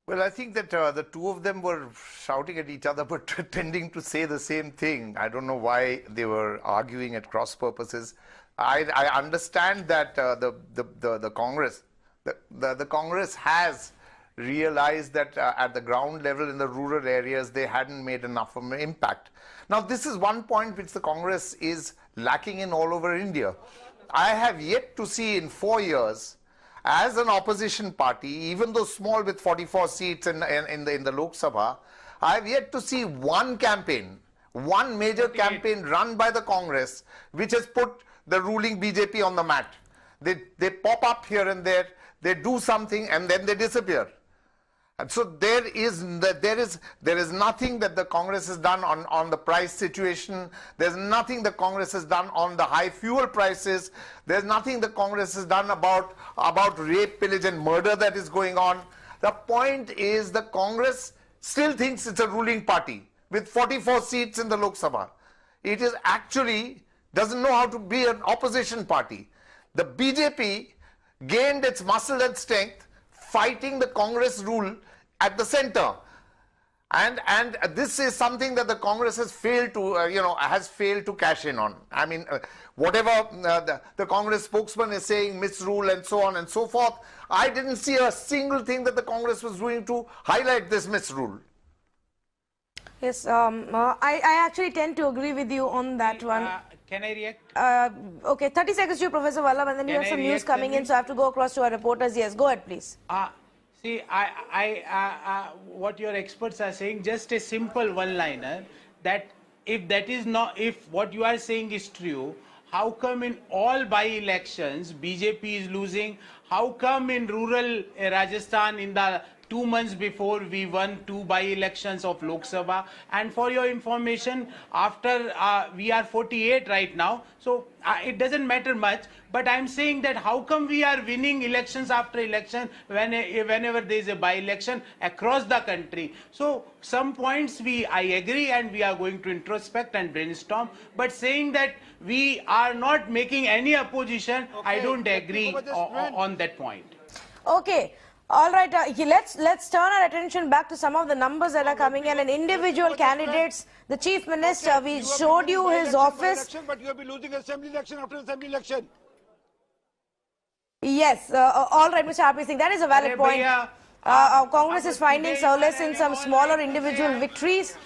Well, I think that the two of them were shouting at each other but tending to say the same thing. I don't know why they were arguing at cross purposes. I understand that the Congress, the Congress has realized that at the ground level in the rural areas they hadn't made enough of an impact. Now, this is one point which the Congress is lacking in all over India. I have yet to see in 4 years, as an opposition party, even though small with 44 seats in the Lok Sabha, I have yet to see one campaign, one major campaign run by the Congress which has put the ruling BJP on the mat. They pop up here and there, they do something and then they disappear. And so there is nothing that the Congress has done on the price situation. There's nothing the Congress has done on the high fuel prices. There's nothing the Congress has done about rape, pillage and murder that is going on. The point is the Congress still thinks it's a ruling party with 44 seats in the Lok Sabha. It is actually doesn't know how to be an opposition party. The BJP gained its muscle and strength fighting the Congress rule at the center, and this is something that the Congress has failed to cash in on. I mean, whatever the Congress spokesman is saying, misrule and so on and so forth, I didn't see a single thing that the Congress was doing to highlight this misrule. Yes, I actually tend to agree with you on that one. Can I react? Okay, 30 seconds to you, Professor Vallabh, and then we have some news coming in, so I have to go across to our reporters. Yes, go ahead, please. See, what your experts are saying, just a simple one-liner, that if what you are saying is true, how come in all by-elections BJP is losing? How come in rural Rajasthan in the 2 months before we won 2 by-elections of Lok Sabha? And for your information, after we are 48 right now, so it doesn't matter much. But I'm saying that how come we are winning elections after election whenever there is a by-election across the country? So some points I agree, and we are going to introspect and brainstorm. But saying that we are not making any opposition, okay, I don't agree on that point. Okay. All right, let's turn our attention back to some of the numbers that are coming in and individual candidates. The Chief Minister, okay, we showed you his office. Election, but you will be losing assembly election after assembly election. Yes, all right, Mr. R.P. Singh, that is a valid point. Congress is finding solace in some smaller individual victories.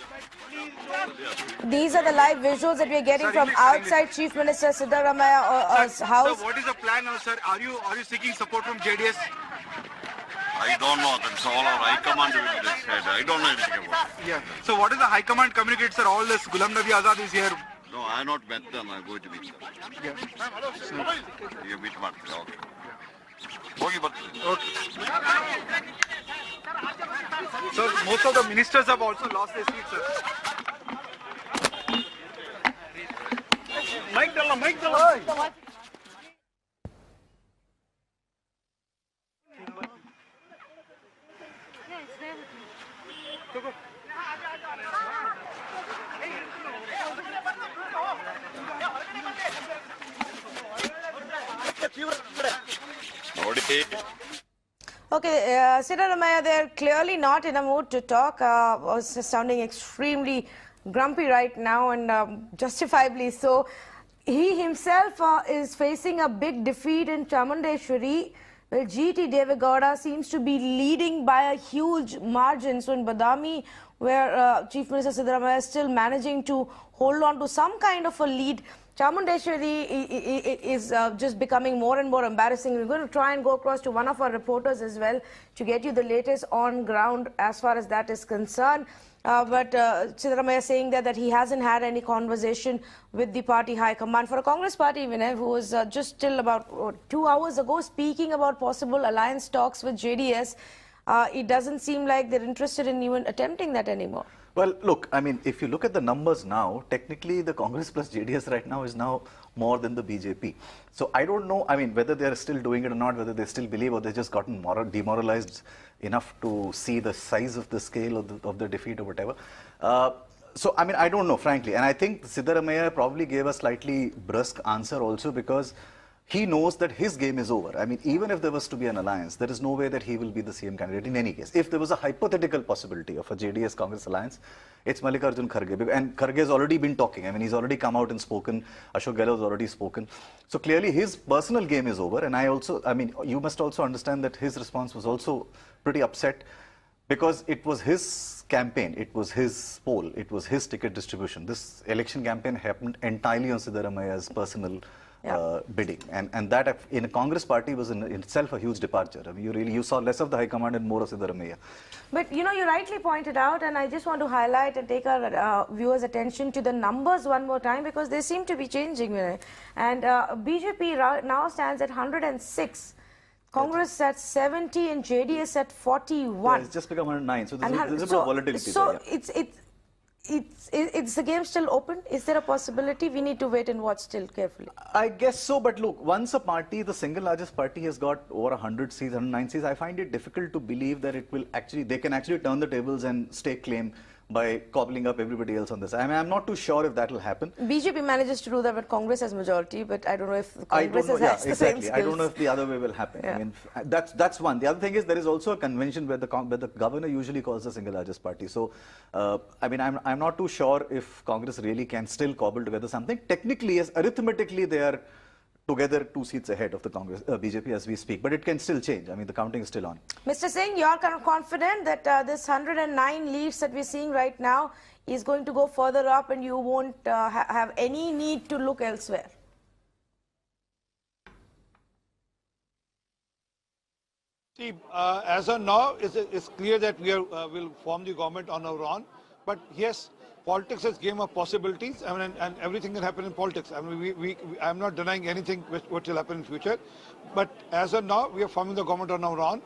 These are the live visuals that we are getting from outside Chief Minister Siddaramaia's house. So what is the plan now, sir? Are you seeking support from JDS? I don't know. That's all our high command will decide. I don't know anything about it. Yeah. So what is the high command communicate, sir? All this Ghulam Nabi Azad is here. No, I have not met them. I'm going to meet them. Yeah. You meet them. Okay. Okay, but... Okay. So most of the ministers have also lost their seats, sir. Mike Dalla. Okay, Siddaramaiah, they're clearly not in a mood to talk. Sounding extremely grumpy right now, and justifiably so. He himself is facing a big defeat in Chamundeshwari, where G.T. Devegowda seems to be leading by a huge margin. So in Badami, where Chief Minister Siddaramaiah is still managing to hold on to some kind of a lead, Chamundeshwari is just becoming more and more embarrassing. We're going to try and go across to one of our reporters as well to get you the latest on ground as far as that is concerned. But Siddaramaiah saying that he hasn't had any conversation with the party high command. For a Congress party, Vinay, who was just till about 2 hours ago speaking about possible alliance talks with JDS, it doesn't seem like they're interested in even attempting that anymore. Well, look, I mean, if you look at the numbers now, technically the Congress plus JDS right now is now more than the BJP. So I don't know, I mean, whether they're still doing it or not, whether they still believe or they've just gotten demoralized enough to see the size of the scale of the defeat or whatever. So, I mean, I don't know, frankly. And I think Siddaramaiah probably gave a slightly brusque answer also, because he knows that his game is over. I mean, even if there was to be an alliance, there is no way that he will be the CM candidate in any case. If there was a hypothetical possibility of a JDS-Congress alliance, it's Mallikarjun Kharge. And Kharge has already been talking. I mean, he's already come out and spoken. Ashok Gehlot has already spoken. So clearly his personal game is over. And I mean, you must also understand that his response was also pretty upset because it was his campaign, it was his poll, it was his ticket distribution. This election campaign happened entirely on Siddaramaya's personal bidding, and that in a Congress party was in itself a huge departure. I mean, you saw less of the High Command and more of Siddaramaya. But you know, you rightly pointed out, and I just want to highlight and take our viewers' attention to the numbers one more time because they seem to be changing. And BJP now stands at 106. Congress at 70 and JDS at 41. Yeah, it's just become 109. So there's a bit of volatility so there. Yeah. Is the game still open? Is there a possibility? We need to wait and watch still carefully. I guess so, but look, once a party, the single largest party has got over 100 seats, 109 seats, I find it difficult to believe that they can actually turn the tables and stake claim by cobbling up everybody else on this. I mean, I'm not too sure if that will happen. BJP manages to do that, but Congress has majority, but I don't know if Congress has the same skills. I don't know if the other way will happen. Yeah. I mean, that's one. The other thing is there is also a convention where the governor usually calls the single largest party. So, I mean, I'm not too sure if Congress really can still cobble together something. Technically, yes, arithmetically, they are together 2 seats ahead of the Congress, BJP as we speak, but it can still change. I mean, the counting is still on. Mr. Singh, you're kind of confident that this 109 leads that we're seeing right now is going to go further up and you won't have any need to look elsewhere? See, as of now, it's clear that we will form the government on our own, but yes, politics is a game of possibilities. I mean, and everything can happen in politics. I mean, I'm not denying anything what will happen in future. But as of now, we are forming the government on our own.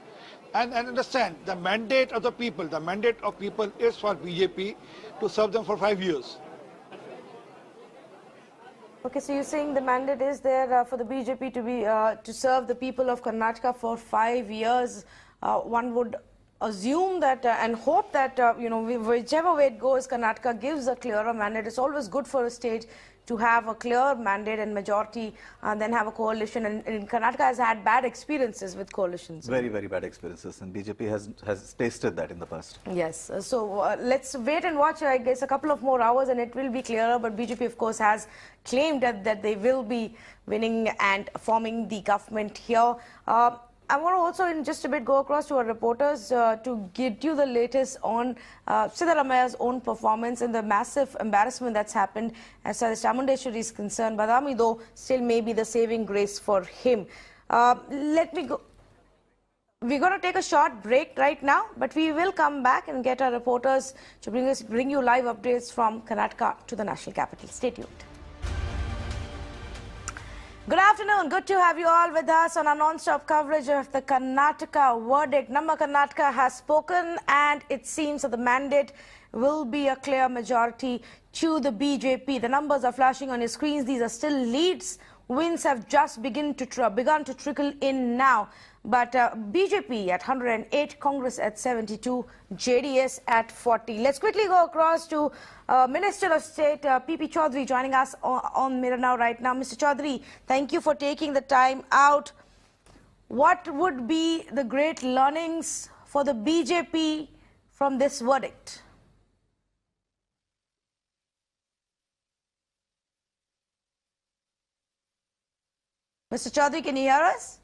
And understand, the mandate of the people, is for BJP to serve them for 5 years. Okay, so you're saying the mandate is there for the BJP to be to serve the people of Karnataka for 5 years. One would assume that and hope that, you know, whichever way it goes, Karnataka gives a clearer mandate. It's always good for a state to have a clear mandate and majority and then have a coalition. And Karnataka has had bad experiences with coalitions. Very, very bad experiences. And BJP has tasted that in the past. Yes. So let's wait and watch, I guess, a couple of more hours and it will be clearer. But BJP, of course, has claimed that they will be winning and forming the government here. I want to also in just a bit go across to our reporters to get you the latest on Siddaramaya's own performance and the massive embarrassment that's happened as far as Chamundeshwari is concerned. Badami, though, still may be the saving grace for him. Let me go. We're going to take a short break right now, but we will come back and get our reporters to bring you live updates from Karnataka to the national capital. Stay tuned. Good afternoon. Good to have you all with us on our non-stop coverage of the Karnataka verdict. Namma Karnataka has spoken and it seems that the mandate will be a clear majority to the BJP. The numbers are flashing on your screens. These are still leads. Wins have just begun to trickle in now. But BJP at 108, Congress at 72, JDS at 40. Let's quickly go across to Minister of State P.P. Chaudhary joining us on Mirror Now right now. Mr. Chaudhary, thank you for taking the time out. What would be the great learnings for the BJP from this verdict? Mr. Chaudhary, can you hear us?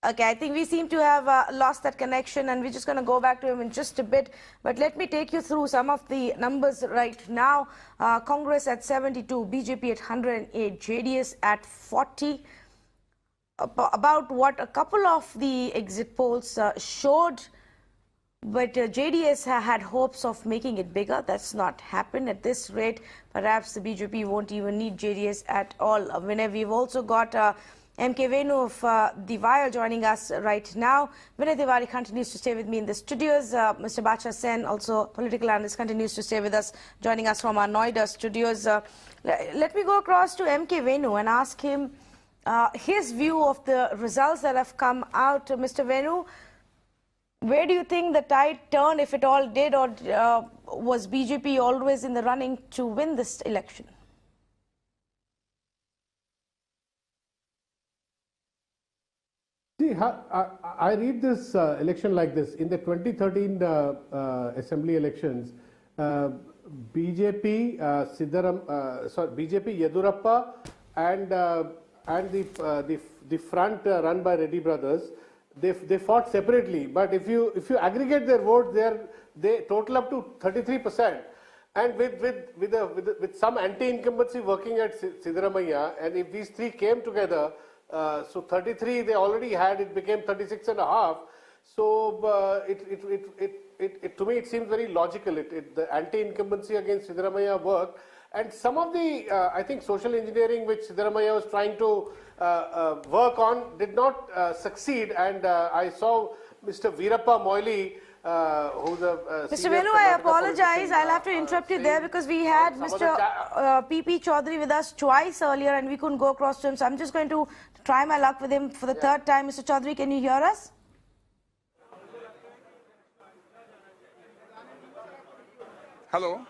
Okay, I think we seem to have lost that connection and we're just going to go back to him in just a bit. But let me take you through some of the numbers right now. Congress at 72, BJP at 108, JDS at 40. About what a couple of the exit polls showed. But JDS had hopes of making it bigger. That's not happened at this rate. Perhaps the BJP won't even need JDS at all. We've also got M.K. Venu of The Wire joining us right now. Vinay Tiwari continues to stay with me in the studios. Mr. Bacha Sen, also political analyst, continues to stay with us, joining us from our Noida studios. Let me go across to M.K. Venu and ask him his view of the results that have come out. Mr. Venu, where do you think the tide turned, if it all did, or was BJP always in the running to win this election? See, I read this election like this. In the 2013 assembly elections, BJP, BJP Yedurappa and the front run by Reddy brothers, they fought separately. But if you aggregate their votes, they total up to 33%. And with some anti-incumbency working at Siddaramaiah, and if these three came together, so 33 they already had, it became 36.5. So to me it seems very logical. The anti-incumbency against Siddaramaiah worked, and some of the I think social engineering which Siddaramaiah was trying to work on did not succeed. And I saw Mr. Veerappa Moily, who's a Mr. Venu, I apologize. I'll have to interrupt you there because we had Mr. P.P. Chaudhary with us twice earlier and we couldn't go across to him. So I'm just going to try my luck with him for the third time. Mr. Chaudhary, can you hear us? Hello.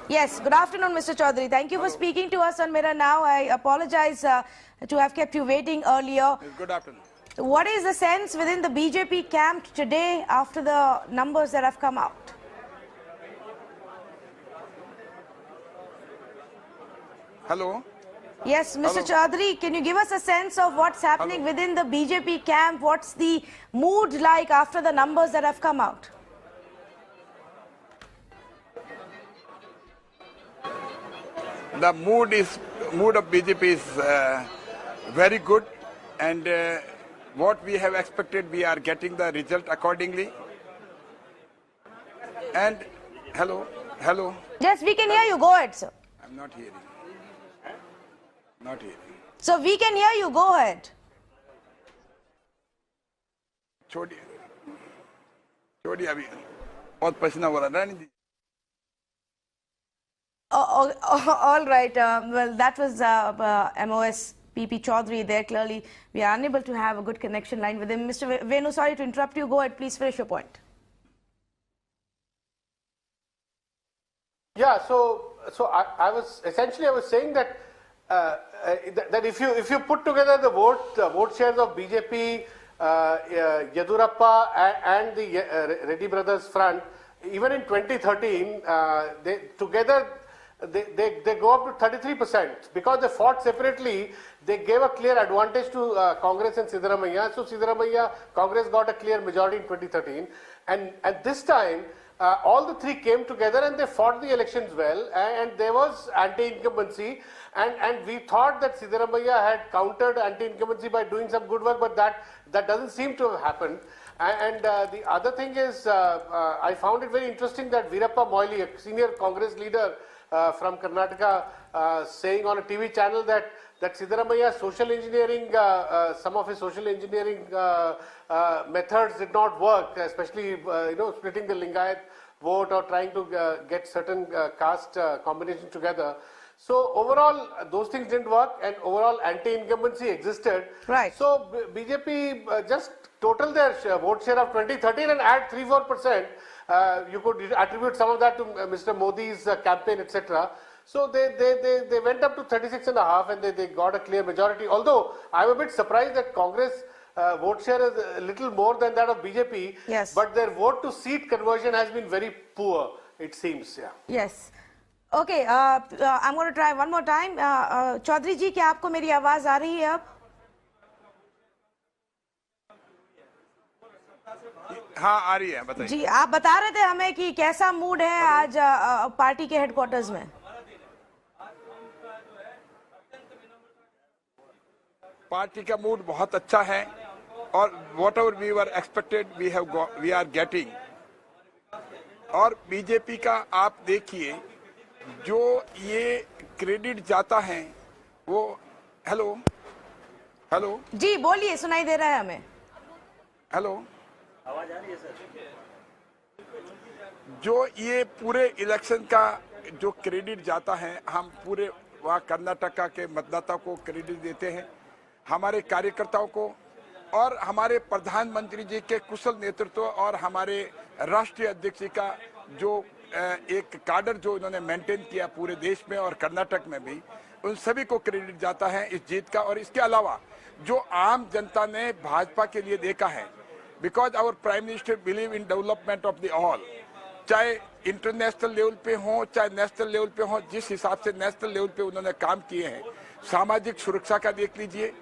Yes, good afternoon, Mr. Chaudhary. Thank you for speaking to us on Mirror Now. I apologize to have kept you waiting earlier. Good afternoon. What is the sense within the BJP camp today after the numbers that have come out? Hello. Yes, Mr. Chaudhary, can you give us a sense of what's happening within the BJP camp? What's the mood like after the numbers that have come out? The mood of BJP is very good, and what we have expected, we are getting the result accordingly. And hello. Yes, we can hear you. Go ahead, sir. I'm not hearing. Not hearing. So we can hear you. Go ahead. छोड़िए अभी बहुत पसीना हो रहा है। All right. Well, that was MOS P.P. Chaudhary there. Clearly, we are unable to have a good connection line with him. Mr. Venu, sorry to interrupt you. Go ahead. Please finish your point. Yeah. So I was saying that that if you put together the vote shares of BJP, Yedurappa and the Reddy brothers front, even in 2013, they go up to 33%. Because they fought separately, they gave a clear advantage to Congress and Siddaramaiah. So Siddaramaiah, Congress got a clear majority in 2013. And at this time, all the three came together and they fought the elections well. And there was anti-incumbency. And we thought that Siddaramaiah had countered anti-incumbency by doing some good work, but that doesn't seem to have happened. And the other thing is, I found it very interesting that Veerappa Moily, a senior Congress leader from Karnataka, saying on a TV channel that Siddaramaiah's social engineering, some of his social engineering methods did not work, especially splitting the Lingayat vote or trying to get certain caste combinations together. So overall, those things didn't work, and overall anti-incumbency existed. Right. So BJP just total their vote share of 2013 and add 3-4%. You could attribute some of that to Mr. Modi's campaign, etc. So they went up to 36.5 and they got a clear majority. Although I'm a bit surprised that Congress vote share is a little more than that of BJP. Yes. But their vote to seat conversion has been very poor, it seems. Yeah. Yes. Okay. I'm going to try one more time. Chaudhary ji, क्या आपको मेरी आवाज आ रही है अब? हाँ आ रही है, बताइए। जी, आप बता रहे थे हमें कि कैसा मूड है आज पार्टी के हेडक्वार्टर्स में। पार्टी का मूड बहुत अच्छा है और whatever we were expected we are getting। और बीजेपी का आप देखिए, जो ये क्रेडिट जाता है वो हेलो जी बोलिए, सुनाई दे रहा है हमें। हेलो, आवाज आ रही है सर? जो ये पूरे इलेक्शन का जो क्रेडिट जाता है, हम पूरे वहाँ कर्नाटका के मतदाता को क्रेडिट देते हैं, हमारे कार्यकर्ताओं को और हमारे प्रधानमंत्री जी के कुशल नेतृत्व और हमारे राष्ट्रीय अध्यक्ष जी का जो एक काडर जो इन्होंने मेंटेन किया पूरे देश में और कर्नाटक में भी, उन सभी को क्रेडिट जाता है इस जीत का। और इसके अलावा जो आम जनता ने भाजपा के लिए देखा है, because our prime minister believe in development of the all, चाहे इंटरनेशनल लेवल पे हो चाहे नेशनल लेवल पे हो, जिस हिसाब से नेशनल लेवल पे उन्होंने काम किए हैं, सामाजिक सुरक्षा का देख लीजिए,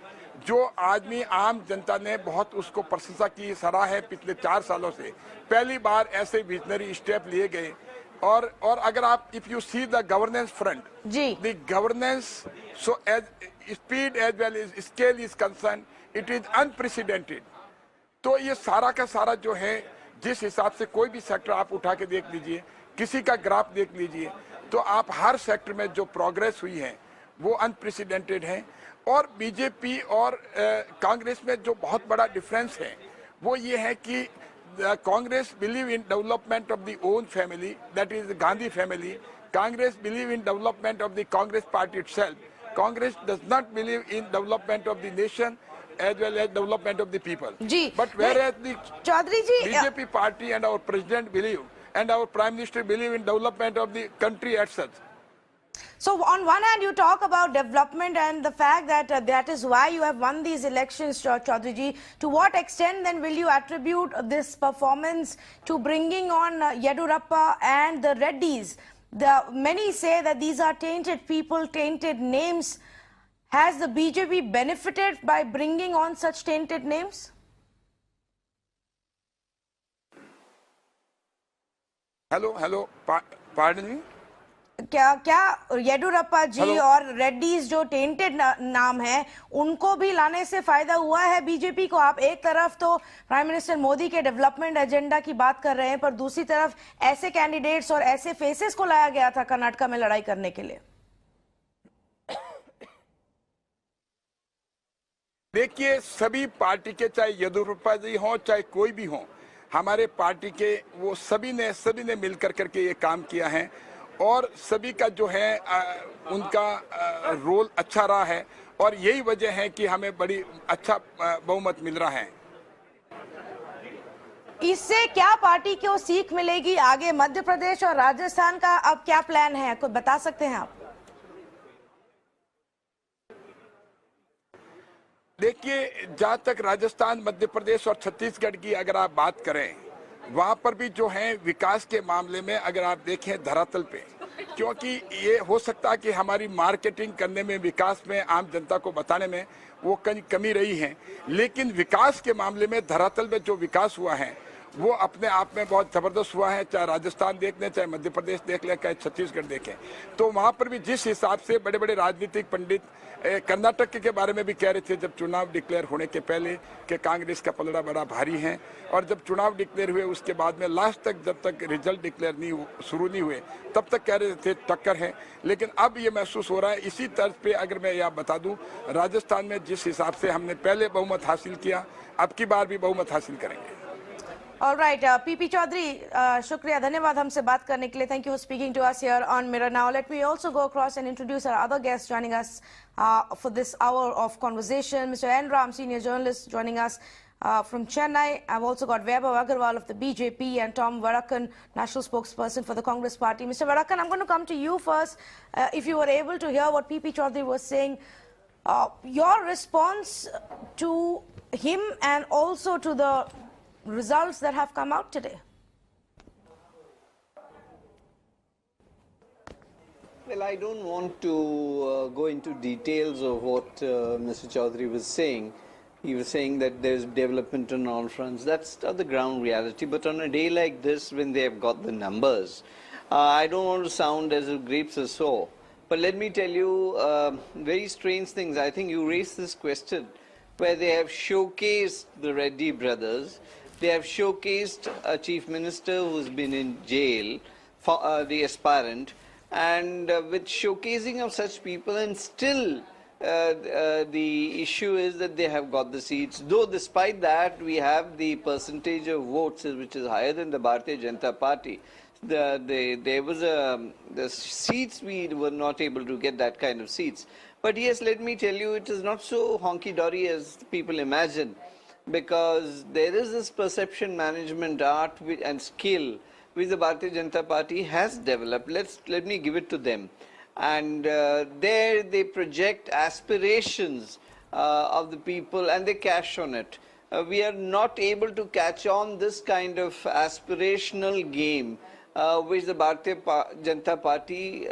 जो आदमी आम जनता ने बहुत उसको प्रशंसा की, सराहा है पिछले 4 सालों से, पहली बार ऐसे विजनरी स्टेप लिए गए। और अगर आप if you see the governance front, the governance so as speed as well as scale is concern, it is unprecedented. तो ये सारा का सारा जो है, जिस हिसाब से कोई भी सेक्टर आप उठा के देख लीजिए, किसी का ग्राफ देख लीजिए, तो आप हर सेक्टर में जो प्रोग्रेस हुई है वो अनप्रेसिडेंटेड है। और बीजेपी और कांग्रेस में जो बहुत बड़ा डिफरेंस है वो ये है कि Congress believe in development of the own family, that is the Gandhi family. Congress believe in development of the Congress party itself. Congress does not believe in development of the nation as well as development of the people. But whereas the BJP party and our president believe and our prime minister believe in development of the country as such. So on one hand you talk about development and the fact that that is why you have won these elections, Chaudhary ji. To what extent then will you attribute this performance to bringing on Yedurappa and the Reddys? Many say that these are tainted people, tainted names. Has the BJP benefited by bringing on such tainted names? Hello, pardon me? क्या येडुरप्पा जी और रेड्डीज जो tainted नाम है उनको भी लाने से फायदा हुआ है बीजेपी को? आप एक तरफ तो प्राइम मिनिस्टर मोदी के डेवलपमेंट एजेंडा की बात कर रहे हैं, पर दूसरी तरफ ऐसे कैंडिडेट्स और ऐसे फेसेस को लाया गया था कर्नाटका में लड़ाई करने के लिए। देखिए, सभी पार्टी के, चाहे येदुरप्पा जी हो चाहे कोई भी हो, हमारे पार्टी के वो सभी ने मिलकर करके ये काम किया है और सभी का जो है उनका रोल अच्छा रहा है और यही वजह है कि हमें बड़ी अच्छा बहुमत मिल रहा है। इससे क्या पार्टी को सीख मिलेगी आगे? मध्य प्रदेश और राजस्थान का अब क्या प्लान है, कुछ बता सकते हैं आप? देखिए, जहाँ तक राजस्थान, मध्य प्रदेश और छत्तीसगढ़ की अगर आप बात करें, वहाँ पर भी जो है विकास के मामले में अगर आप देखें धरातल पे, क्योंकि ये हो सकता है कि हमारी मार्केटिंग करने में, विकास में, आम जनता को बताने में वो कमी रही है, लेकिन विकास के मामले में धरातल में जो विकास हुआ है वो अपने आप में बहुत ज़बरदस्त हुआ है। चाहे राजस्थान देख लें, चाहे मध्य प्रदेश देख लें, चाहे छत्तीसगढ़ देखें, तो वहाँ पर भी जिस हिसाब से बड़े बड़े राजनीतिक पंडित कर्नाटक के बारे में भी कह रहे थे जब चुनाव डिक्लेयर होने के पहले कि कांग्रेस का पलड़ा बड़ा भारी है, और जब चुनाव डिक्लेयर हुए उसके बाद में लास्ट तक, जब तक रिजल्ट डिक्लेयर शुरू नहीं हुए, तब तक कह रहे थे टक्कर है। लेकिन अब ये महसूस हो रहा है, इसी तर्ज पे अगर मैं यह बता दूं, राजस्थान में जिस हिसाब से हमने पहले बहुमत हासिल किया, अब की बार भी बहुमत हासिल करेंगे। All right, PP Chaudhary, शुक्रिया, धन्यवाद हमसे बात करने के लिए. Thank you for speaking to us here on Mirror. Now let me also go across and introduce our other guests joining us for this hour of conversation. Mr. N. Ram, senior journalist, joining us from Chennai. I've also got Vaibhav Aggarwal of the BJP and Tom Varakan, national spokesperson for the Congress party. Mr. Varakan, I'm going to come to you first. If you were able to hear what PP Chaudhary was saying, your response to him and also to the results that have come out today. Well, I don't want to go into details of what Mr. Chaudhary was saying. He was saying that there's development on all fronts. That's not the ground reality. But on a day like this, when they have got the numbers, I don't want to sound as if grapes are sour. But let me tell you very strange things. I think you raised this question where they have showcased the Reddy brothers. They have showcased a chief minister who's been in jail, for, the aspirant, and with showcasing of such people, and still the issue is that they have got the seats. Though despite that, we have the percentage of votes which is higher than the Bharatiya Janata Party. There was the seats, we were not able to get that kind of seats. But yes, let me tell you, it is not so honky-dory as people imagine, because there is this perception management art and skill which the Bharatiya Janata Party has developed. Let me give it to them. And there they project aspirations of the people, and they cash on it. We are not able to catch on this kind of aspirational game which the Bharatiya Janata Party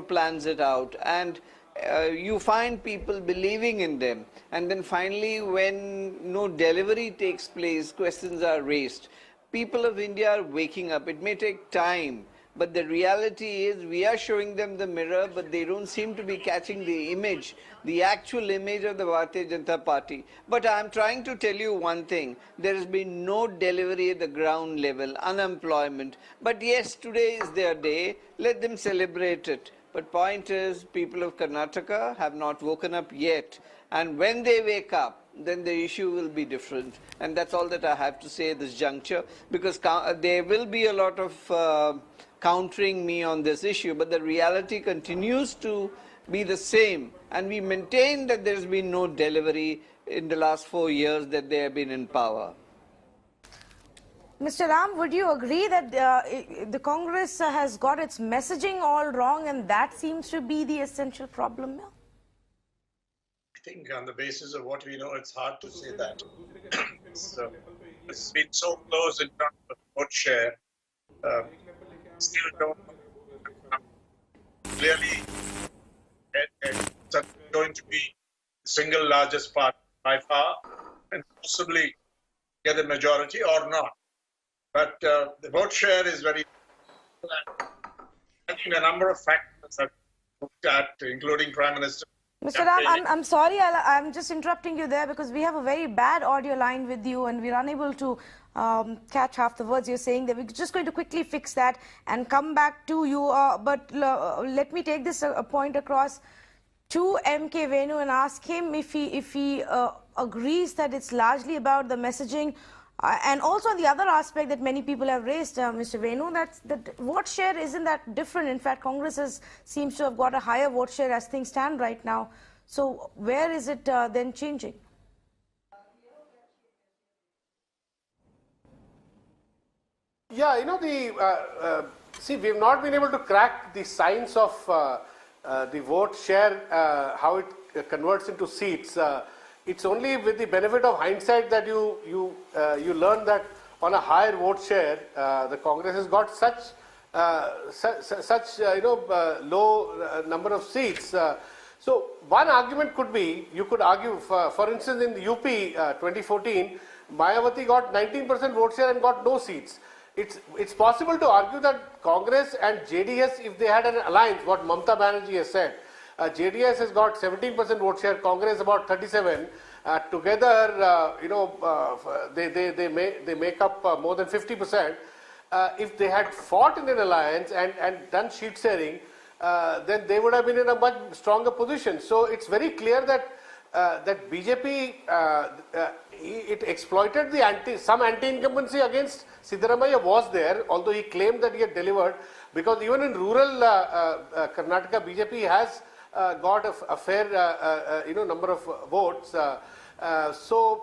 plans it out, and you find people believing in them, and then finally when no delivery takes place, questions are raised. People of India are waking up. It may take time, but the reality is we are showing them the mirror, but they don't seem to be catching the image, the actual image of the Bharatiya Janata Party. But I'm trying to tell you one thing, there has been no delivery at the ground level, unemployment. But yes, today is their day, let them celebrate it. But point is, people of Karnataka have not woken up yet. And when they wake up, then the issue will be different. And that's all that I have to say at this juncture, because there will be a lot of countering me on this issue, but the reality continues to be the same. And we maintain that there's been no delivery in the last 4 years that they have been in power. Mr. Ram, would you agree that the Congress has got its messaging all wrong, and that seems to be the essential problem now? I think on the basis of what we know, it's hard to say that. It's been so close in terms of vote share. Still don't clearly it's going to be the single largest part by far, and possibly get the majority or not. But the vote share is very. I think a number of factors that looked at, including Prime Minister. Mr. Ram, I'm sorry, I'm just interrupting you there because we have a very bad audio line with you and we're unable to catch half the words you're saying. That we're just going to quickly fix that and come back to you. But let me take this point across to M.K. Venu and ask him if he agrees that it's largely about the messaging. And also the other aspect that many people have raised, Mr. Venu, that vote share isn't that different. In fact, Congress seems to have got a higher vote share as things stand right now. So where is it then changing? Yeah, see, we have not been able to crack the science of the vote share, how it converts into seats. It's only with the benefit of hindsight that you learn that on a higher vote share, the Congress has got such low number of seats. So one argument could be, you could argue, for instance, in the UP 2014, Mayawati got 19% vote share and got no seats. It's possible to argue that Congress and JDS, if they had an alliance, what Mamata Banerjee has said, JDS has got 17% vote share, Congress about 37. Together, they make up more than 50%. If they had fought in an alliance and done sheet sharing, then they would have been in a much stronger position. So it's very clear that that BJP it exploited some anti-incumbency against Siddaramaiah was there, although he claimed that he had delivered, because even in rural Karnataka, BJP has got a fair number of votes. So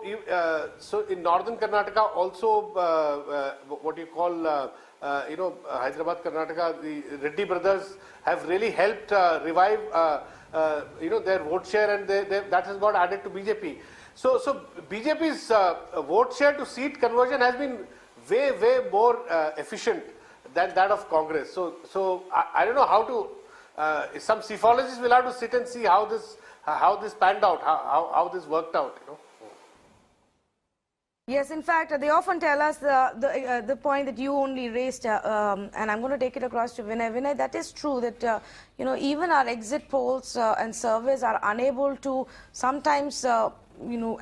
in northern Karnataka also, what you call Hyderabad, Karnataka, the Reddy brothers have really helped revive their vote share, and that has got added to BJP. So BJP's vote share to seat conversion has been way more efficient than that of Congress. So I don't know how to. Some psephologists will have to sit and see how this panned out, how this worked out. Yes, in fact, they often tell us the point that you only raised, and I'm going to take it across to Vinay. Vinay, that is true that even our exit polls and surveys are unable to sometimes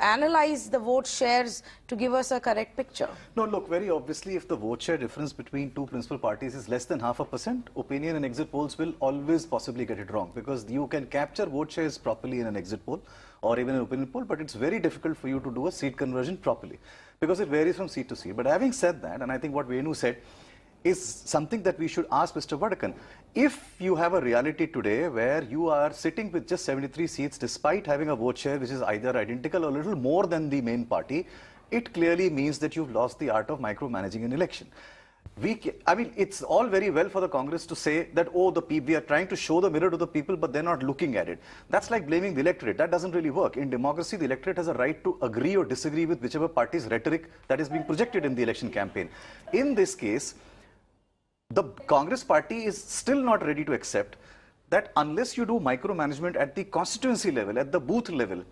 analyze the vote shares to give us a correct picture. No, look, very obviously, if the vote share difference between two principal parties is less than 0.5%, opinion and exit polls will always possibly get it wrong, because you can capture vote shares properly in an exit poll or even an opinion poll, but it's very difficult for you to do a seat conversion properly because it varies from seat to seat. But having said that, and I think what Venu said is something that we should ask Mr. Vadakan. If you have a reality today where you are sitting with just 73 seats despite having a vote share which is either identical or a little more than the main party, it clearly means that you've lost the art of micromanaging an election. I mean, it's all very well for the Congress to say that, oh, we are trying to show the mirror to the people, but they're not looking at it. That's like blaming the electorate. That doesn't really work. In democracy, the electorate has a right to agree or disagree with whichever party's rhetoric that is being projected in the election campaign. In this case, the Congress party is still not ready to accept that unless you do micromanagement at the constituency level, at the booth level,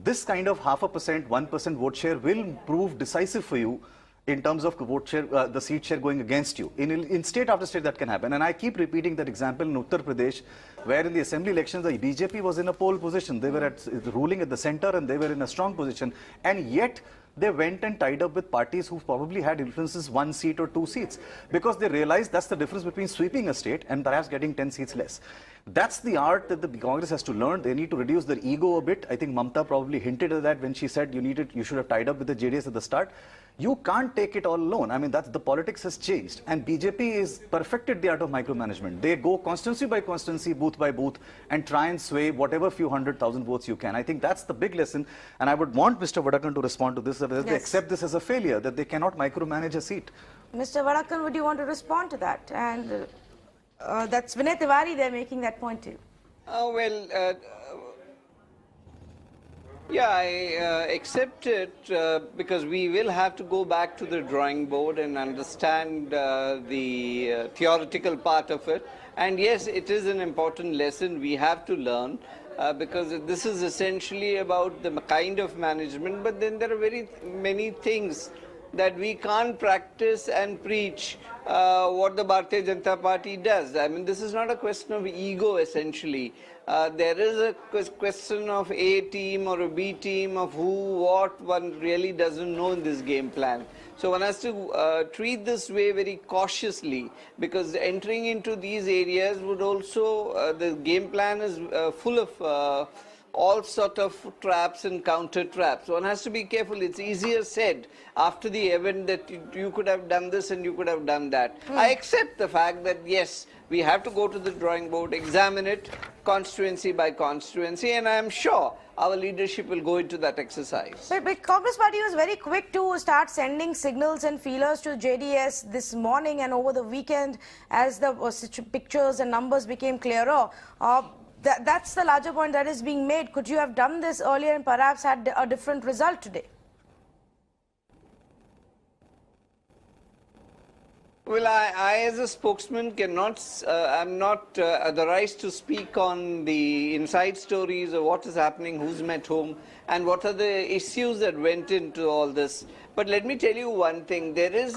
this kind of 0.5%, 1% vote share will prove decisive for you in terms of vote share, the seat share going against you. In state after state that can happen. And I keep repeating that example in Uttar Pradesh, where in the assembly elections, the BJP was in a pole position. They were ruling at the center and they were in a strong position. And yet, they went and tied up with parties who probably had influences 1 seat or 2 seats because they realized that's the difference between sweeping a state and perhaps getting 10 seats less. That's the art that the Congress has to learn. They need to reduce their ego a bit. I think Mamta probably hinted at that when she said you should have tied up with the JDS at the start. You can't take it all alone. I mean, the politics has changed. And BJP is perfected the art of micromanagement. They go constituency by constituency, booth by booth, and try and sway whatever few 100,000 votes you can. I think that's the big lesson. And I would want Mr. Vadakan to respond to this, that they accept this as a failure, that they cannot micromanage a seat. Mr. Vadakan, would you want to respond to that? And that's Vinay Tiwari, they're making that point too. Yeah, I accept it because we will have to go back to the drawing board and understand the theoretical part of it. And yes, it is an important lesson we have to learn because this is essentially about the kind of management, but then there are very many things that we can't practice and preach what the Bharatiya Janata Party does. I mean, this is not a question of ego, essentially. There is a question of A team or a B team, of who, what, one really doesn't know in this game plan. So one has to treat this way very cautiously, because entering into these areas would also, the game plan is full of all sort of traps and counter traps. One has to be careful. It's easier said after the event that you could have done this and you could have done that. I accept the fact that yes, we have to go to the drawing board, examine it constituency by constituency, and I am sure our leadership will go into that exercise. But Congress Party was very quick to start sending signals and feelers to JDS this morning and over the weekend as the pictures and numbers became clearer. That's the larger point that is being made. Could you have done this earlier and perhaps had a different result today? Well, I as a spokesman cannot, I'm not authorized to speak on the inside stories of what is happening, who's met whom, and what are the issues that went into all this. But let me tell you one thing, there is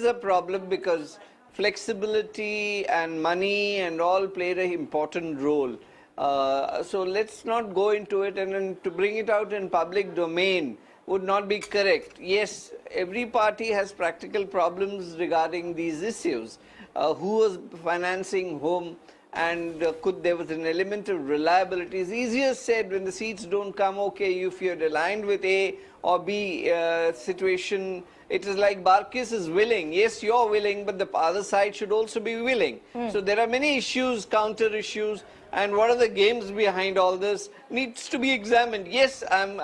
a problem because flexibility and money and all played an important role. So let's not go into it, and then to bring it out in public domain would not be correct. Yes, every party has practical problems regarding these issues. Who was financing whom, and there was an element of reliability. It's easier said when the seats don't come, okay, if you're aligned with A or B situation, it is like Barkis is willing. Yes, you're willing, but the other side should also be willing. So there are many issues, counter issues, and what are the games behind all this needs to be examined. Yes, I'm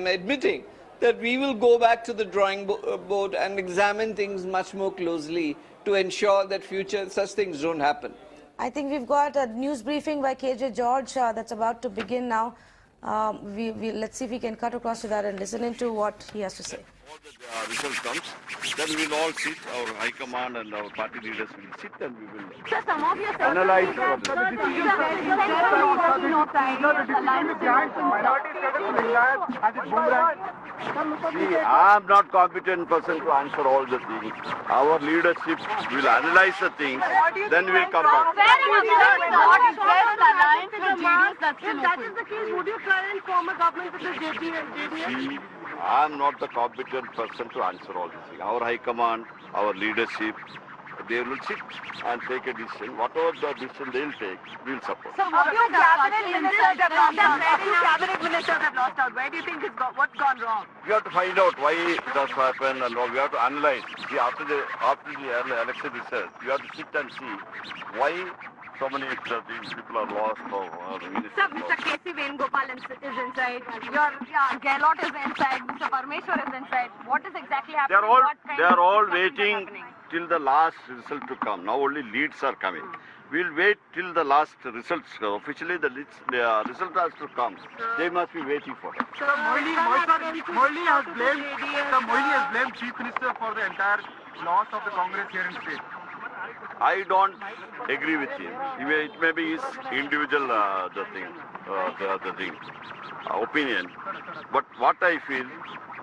admitting that we will go back to the drawing board and examine things much more closely to ensure that future such things don't happen. I think we've got a news briefing by KJ George that's about to begin now. Let's see if we can cut across to that and listen into what he has to say. All the result comes, then we will all sit, our high command and our party leaders will sit and we will analyze what See, I am not competent person to answer all the things. Our leadership will analyze the things, then we will come back. If that is the case, would you try and form a government with the JDS? I am not the competent person to answer all these things. Our high command, our leadership, they will sit and take a decision. Whatever the decision they will take, we will support. So what your cabinet ministers have lost out? Cabinet ministers have lost out. Where do you think what's gone wrong? We have to find out why it does happen and we have to analyze. See, after the election result, we have to sit and see why so many people are lost. Sir, Mr. K.C. Venugopal is inside. Gehlot is inside. Mr. Parmeshwar is inside. What is exactly happening? They are all waiting till the last result to come. Now only leads are coming. We'll wait till the last results. Officially, the result has to come. They must be waiting for it. Sir, Moili has blamed Chief Minister for the entire loss of the Congress here in state. I don't agree with him. It may be his individual opinion. But what I feel,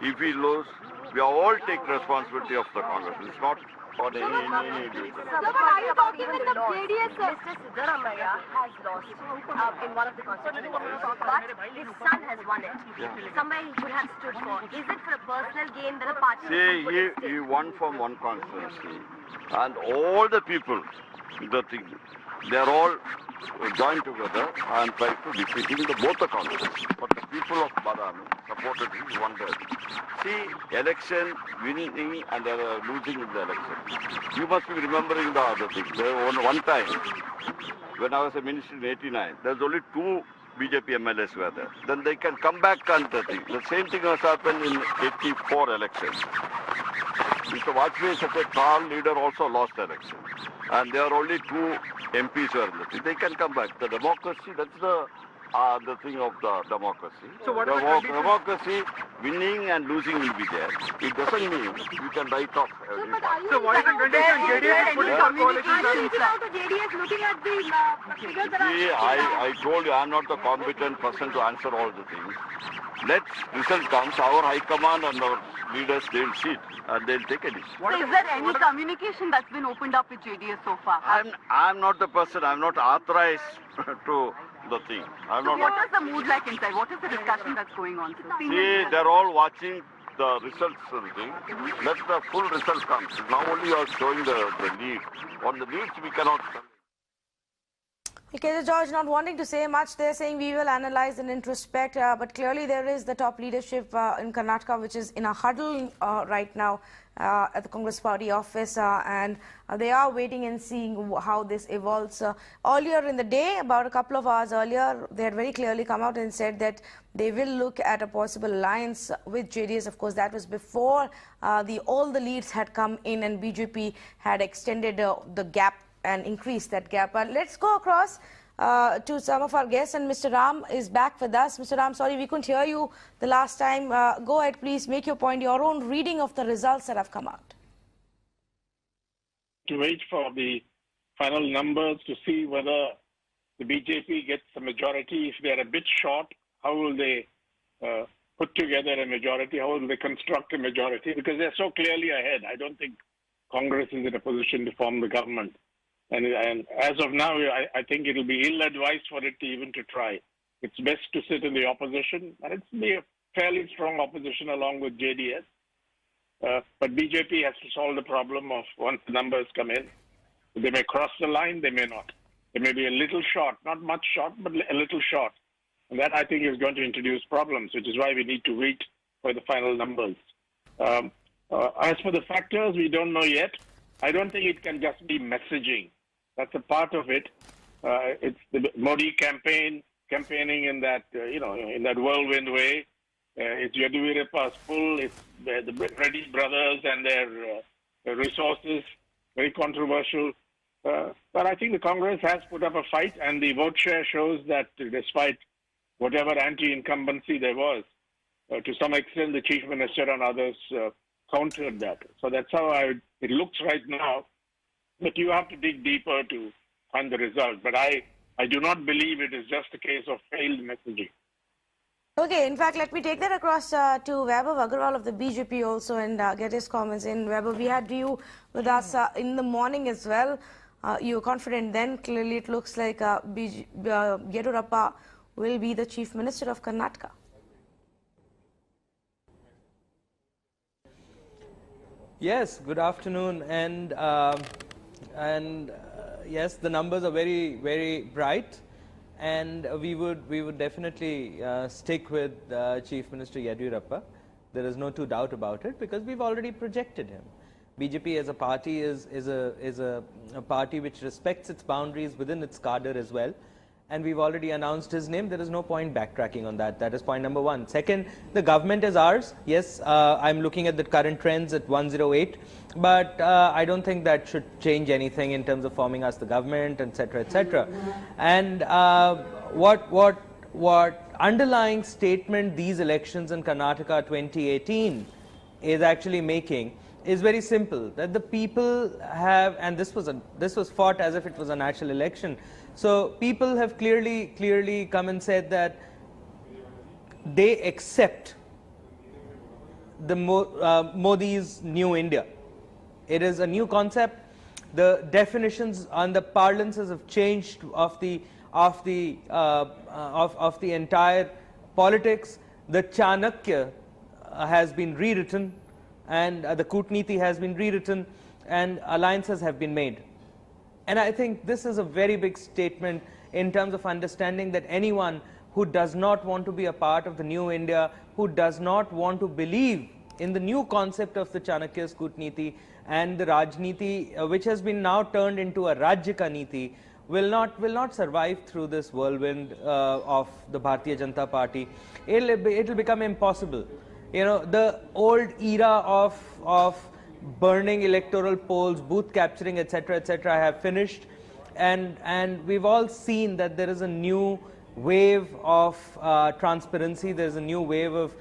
if we lose, we all take responsibility of the Congress. It's not for any individual. Sir, but are you talking when the JDS... Mr. Siddaramaiah has lost in one of the constituencies, but his son has won it. Yeah. Somewhere he could have stood for. Is it for a personal gain that a party... See, he won from one constituency. And all the people, they are all joined together and tried to defeat him both the constituencies. But the people of Badami supported him, he won that. See, election, winning and losing in the election. You must be remembering the other thing. One time, when I was a minister in 89, there was only 2 BJP MLAs were there. Then they can come back and the thing. The same thing has happened in 84 elections. Mr. Vajpayee, such a tall leader, also lost the election. And there are only 2 MPs who are in the thing. They can come back. The democracy, that's the thing of the democracy. So what democracy, winning and losing will be there. It doesn't mean you can write off every party. So what is the condition? JDS is putting up coalition. See, I told you, I'm not the competent person to answer all the things. Let result comes, our high command and our leaders, they'll see it and they'll take a decision. So is there any communication that's been opened up with JDS so far? I'm not the person, I'm not authorized to the thing. What is the mood like inside? What is the discussion that's going on? See, they're all watching the results of the thing. Let the full result come. Now only you are showing the lead. On the leads we cannot... Okay, George, not wanting to say much, they're saying we will analyze and introspect, but clearly there is the top leadership in Karnataka, which is in a huddle right now at the Congress party office, and they are waiting and seeing how this evolves. Earlier in the day, about a couple of hours earlier, they had very clearly come out and said that they will look at a possible alliance with JDS. Of course, that was before all the leads had come in and BJP had extended the gap and increase that gap. Let's go across to some of our guests, and Mr. Ram is back with us. Mr. Ram, sorry we couldn't hear you the last time. Go ahead, please, make your point, your own reading of the results that have come out. To wait for the final numbers to see whether the BJP gets a majority. If they're a bit short, how will they put together a majority? How will they construct a majority? Because they're so clearly ahead. I don't think Congress is in a position to form the government. And as of now, I think it will be ill-advised for it to even to try. It's best to sit in the opposition, and it's be a fairly strong opposition along with JDS. But BJP has to solve the problem of once the numbers come in. They may cross the line, they may not. They may be a little short, not much short, but a little short. And that, I think, is going to introduce problems, which is why we need to wait for the final numbers. As for the factors, we don't know yet. I don't think it can just be messaging. That's a part of it. It's the Modi campaigning in that, in that whirlwind way. It's Yadurappa's pull. It's the Reddy brothers and their resources. Very controversial. But I think the Congress has put up a fight, and the vote share shows that despite whatever anti-incumbency there was, to some extent the Chief Minister and others countered that. So that's how it looks right now. But you have to dig deeper to find the result. But I do not believe it is just a case of failed messaging. Okay, in fact, let me take that across to Vaibhav Aggarwal of the BJP also and get his comments in. Vaibhav, we had you with us in the morning as well. You were confident then. Clearly, it looks like Yadurappa will be the Chief Minister of Karnataka. Yes, good afternoon, and yes, the numbers are very, very bright, and we would definitely stick with Chief Minister Yadurappa. There is no doubt about it, because we've already projected him. BJP as a party is a party which respects its boundaries within its cadre as well. And we've already announced his name. There is no point backtracking on that. That is point number one. Second, the government is ours. Yes, I'm looking at the current trends at 108. But I don't think that should change anything in terms of forming us the government, etc., etc. And what underlying statement these elections in Karnataka 2018 is actually making is very simple, that the people have, and this was fought as if it was a national election. So people have clearly come and said that they accept the Modi's new India. It is a new concept. The definitions and the parlances have changed of the entire politics. The Chanakya has been rewritten, and the Kutniti has been rewritten, and alliances have been made. And I think this is a very big statement in terms of understanding that anyone who does not want to be a part of the new India, who does not want to believe in the new concept of the Chanakya's Kutniti and the Rajniti, which has been now turned into a Rajyaka Niti, will not survive through this whirlwind of the Bharatiya Janata Party. It'll become impossible. You know, the old era of burning electoral polls, booth capturing, etc., etc., have finished, and we've all seen that there is a new wave of transparency. There's a new wave of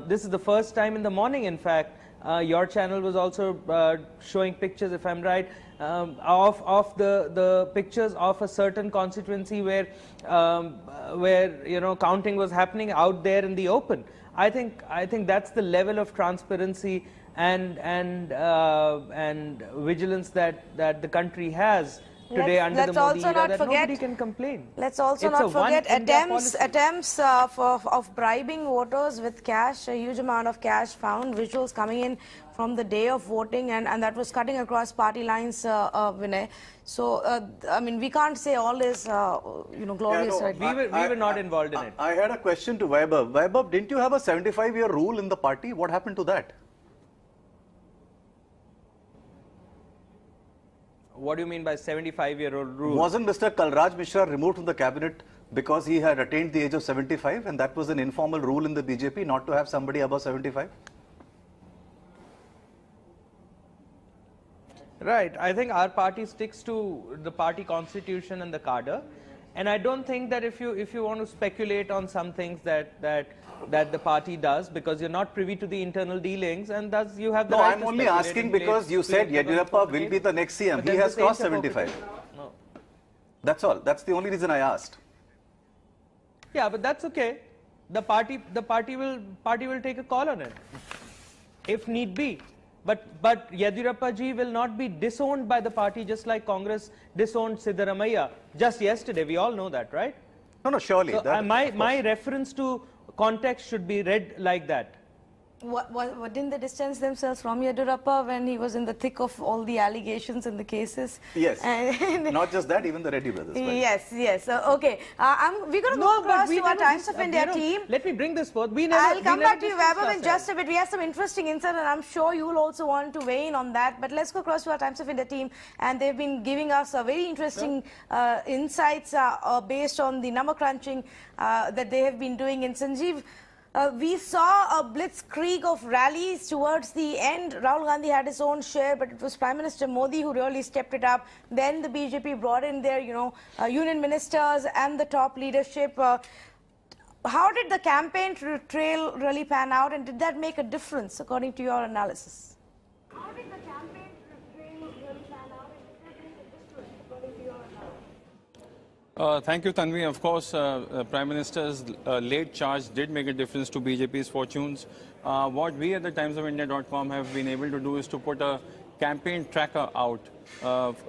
this is the first time in the morning, in fact, your channel was also showing pictures, if I'm right, of the pictures of a certain constituency where you know, counting was happening out there in the open. I think that's the level of transparency and vigilance that the country has today under the Modi era, that nobody can complain. Let's also not forget attempts of bribing voters with cash, a huge amount of cash found, visuals coming in from the day of voting, and that was cutting across party lines, Vinay. So, I mean, we can't say all is, you know, glorious. Yeah, no, we were not involved in it. I had a question to Vaibhav. Vaibhav, didn't you have a 75-year rule in the party? What happened to that? What do you mean by 75-year-old rule? Wasn't Mr. Kalraj Mishra removed from the cabinet because he had attained the age of 75, and that was an informal rule in the BJP not to have somebody above 75? Right. I think our party sticks to the party constitution and the cadre, and I don't think that if you want to speculate on some things that the party does, because you're not privy to the internal dealings, and thus you have the right to I'm only asking because you said Yediyurappa will be the next CM. He has crossed 75. No. That's all. That's the only reason I asked. Yeah, but that's okay. The party will take a call on it if need be. But Yediyurappa ji will not be disowned by the party, just like Congress disowned Siddaramaiah just yesterday. We all know that, right? No, surely. So, my reference to context should be read like that. What didn't they distance themselves from Yediyurappa when he was in the thick of all the allegations and the cases? Yes. Not just that, even the Reddy brothers. Right? Yes. Okay. We're going to go across to our Times of India team. Let me bring this forth. I'll come back to you, Vaibhav, in just a bit. We have some interesting insight, and I'm sure you'll also want to weigh in on that. But let's go across to our Times of India team, and they've been giving us a very interesting insights based on the number crunching that they have been doing. In Sanjeev, we saw a blitzkrieg of rallies towards the end. Rahul Gandhi had his own share, but it was Prime Minister Modi who really stepped it up. Then the BJP brought in their, union ministers and the top leadership. How did the campaign trail really pan out, and did that make a difference according to your analysis? How did the campaign trail really pan out, and did that make a difference according to your analysis? Thank you, Tanvi. Of course, Prime Minister's late charge did make a difference to BJP's fortunes. What we at the timesofIndia.com have been able to do is to put a campaign tracker out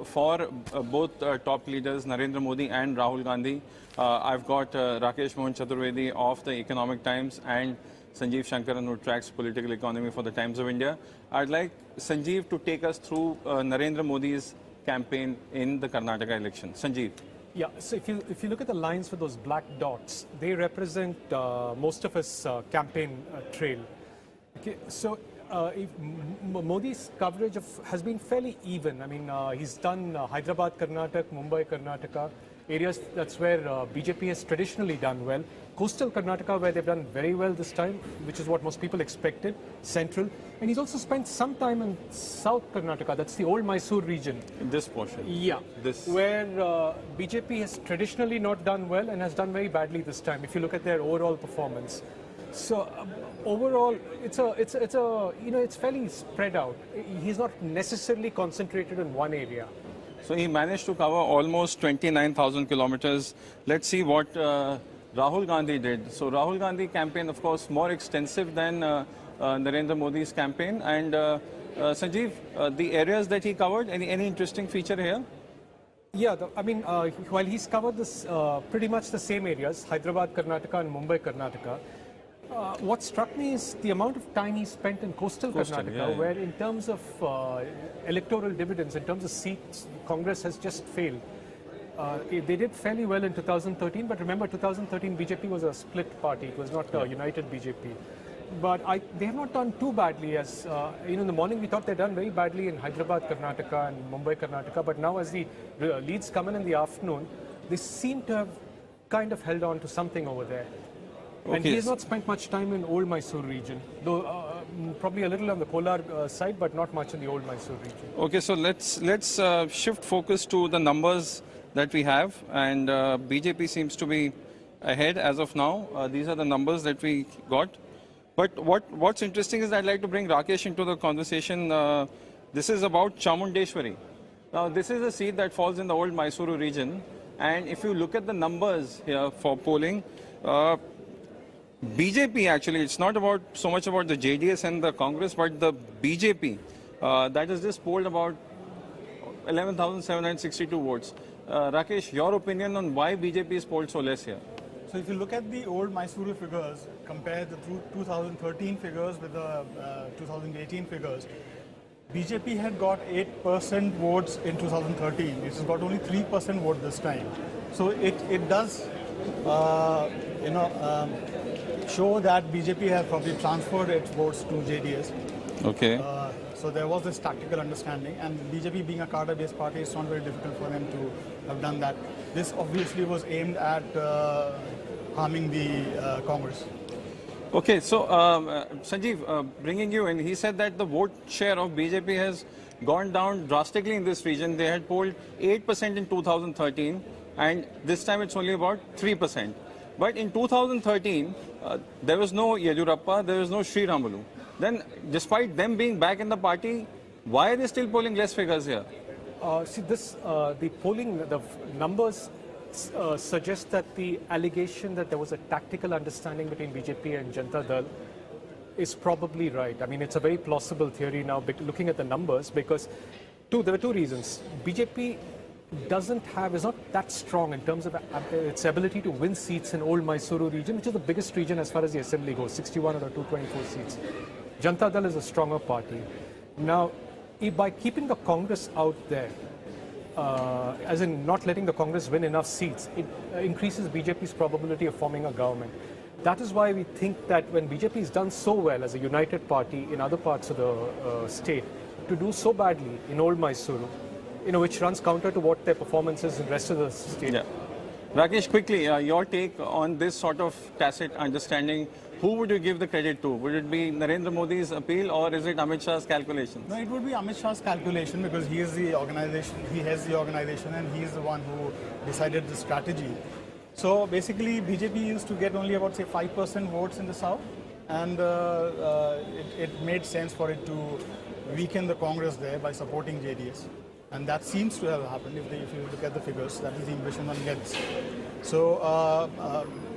for both top leaders, Narendra Modi and Rahul Gandhi. I've got Rakesh Mohan Chaturvedi of the Economic Times and Sanjeev Shankaran, who tracks political economy for the Times of India. I'd like Sanjeev to take us through Narendra Modi's campaign in the Karnataka election. Sanjeev. Yeah, so if you look at the lines for those black dots, they represent most of his campaign trail. Okay, so Modi's coverage has been fairly even. I mean, he's done Hyderabad, Karnataka, Mumbai, Karnataka, areas that's where BJP has traditionally done well. Coastal Karnataka, where they've done very well this time, which is what most people expected, central. And he's also spent some time in South Karnataka, that's the old Mysore region. In this portion? Yeah, where BJP has traditionally not done well and has done very badly this time, if you look at their overall performance. So overall, it's fairly spread out. He's not necessarily concentrated in one area. So he managed to cover almost 29,000 kilometers. Let's see what Rahul Gandhi did. So Rahul Gandhi campaign, of course, more extensive than Narendra Modi's campaign. And Sanjeev, the areas that he covered, any interesting feature here? Yeah, while he's covered this pretty much the same areas, Hyderabad, Karnataka and Mumbai, Karnataka, what struck me is the amount of time he spent in coastal Karnataka, where in terms of electoral dividends, in terms of seats, Congress has just failed. They did fairly well in 2013, but remember 2013 BJP was a split party, it was not a united BJP. But they have not done too badly as, in the morning we thought they'd done very badly in Hyderabad, Karnataka and Mumbai, Karnataka, but now as the leads come in the afternoon, they seem to have kind of held on to something over there. Okay. And he has not spent much time in old Mysore region, though probably a little on the Kolar side, but not much in the old Mysore region. Okay, so let's shift focus to the numbers that we have, and BJP seems to be ahead as of now. These are the numbers that we got. But what's interesting is that I'd like to bring Rakesh into the conversation. This is about Chamundeshwari. Now, this is a seat that falls in the old Mysuru region, and if you look at the numbers here for polling, BJP actually, it's not about so much about the JDS and the Congress, but the BJP that has just polled about 11,762 votes. Rakesh, your opinion on why BJP is polled so less here? So if you look at the old Mysuru figures, compare the 2013 figures with the 2018 figures, BJP had got 8% votes in 2013. It has got only 3% vote this time. So it does, show that BJP has probably transferred its votes to JDS. Okay. So there was this tactical understanding, and BJP being a cadre-based party, it's not very difficult for them to have done that. This obviously was aimed at harming the Congress. Okay, so Sanjeev, bringing you in, he said that the vote share of BJP has gone down drastically in this region. They had polled 8% in 2013, and this time it's only about 3%. But in 2013, there was no Yediyurappa, there was no Sri Ramalu. Then, despite them being back in the party, why are they still polling less figures here? The polling, the numbers suggest that the allegation that there was a tactical understanding between BJP and Janata Dal is probably right. I mean, it's a very plausible theory now, looking at the numbers, because there were two reasons. BJP is not that strong in terms of its ability to win seats in old Mysuru region, which is the biggest region as far as the assembly goes, 61 of the 224 seats. Janata Dal is a stronger party. Now, by keeping the Congress out there, as in not letting the Congress win enough seats, it increases BJP's probability of forming a government. That is why we think that when BJP has done so well as a united party in other parts of the state, to do so badly in old Mysuru, which runs counter to what their performance is in the rest of the state. Yeah. Rakesh, quickly, your take on this sort of tacit understanding. Who would you give the credit to? Would it be Narendra Modi's appeal, or is it Amit Shah's calculations? No, it would be Amit Shah's calculation, because he is the organization, he has the organization, and he is the one who decided the strategy. So basically, BJP used to get only about, say, 5% votes in the south, and it made sense for it to weaken the Congress there by supporting JDS. And that seems to have happened if you look at the figures. That is the impression one gets. So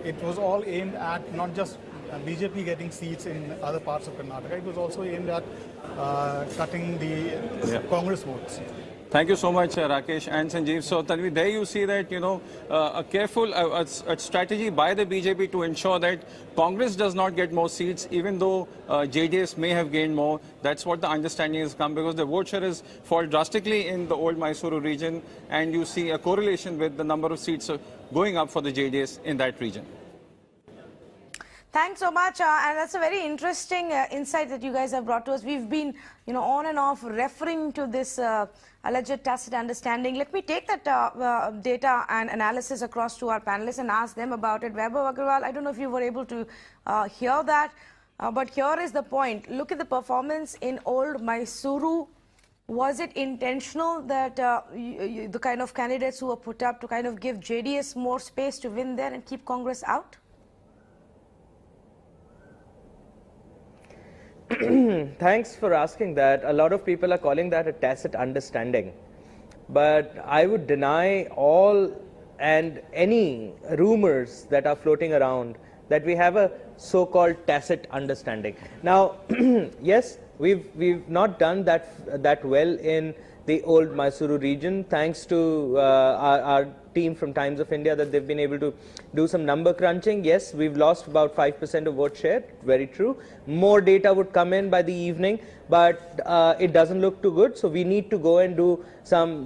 it was all aimed at not just BJP getting seats in other parts of Karnataka. It was also aimed at cutting the Congress votes. Thank you so much, Rakesh and Sanjeev. So, Tanvi, there you see that, a careful a strategy by the BJP to ensure that Congress does not get more seats, even though JDS may have gained more. That's what the understanding has come, because the vote share has fallen drastically in the old Mysuru region, and you see a correlation with the number of seats going up for the JDS in that region. Thanks so much, and that's a very interesting insight that you guys have brought to us. We've been, on and off referring to this alleged tacit understanding. Let me take that data and analysis across to our panelists and ask them about it. Vaibhav Aggarwal, I don't know if you were able to hear that, but here is the point. Look at the performance in Old Mysuru. Was it intentional that the kind of candidates who were put up to kind of give JDS more space to win there and keep Congress out? Thanks for asking that. A lot of people are calling that a tacit understanding. But I would deny all and any rumors that are floating around that we have a so-called tacit understanding. Now, yes, we've not done that well in the Old Mysuru region, thanks to our team from Times of India, that they've been able to do some number crunching. Yes, we've lost about 5% of vote share, very true. More data would come in by the evening, but it doesn't look too good. So we need to go and do some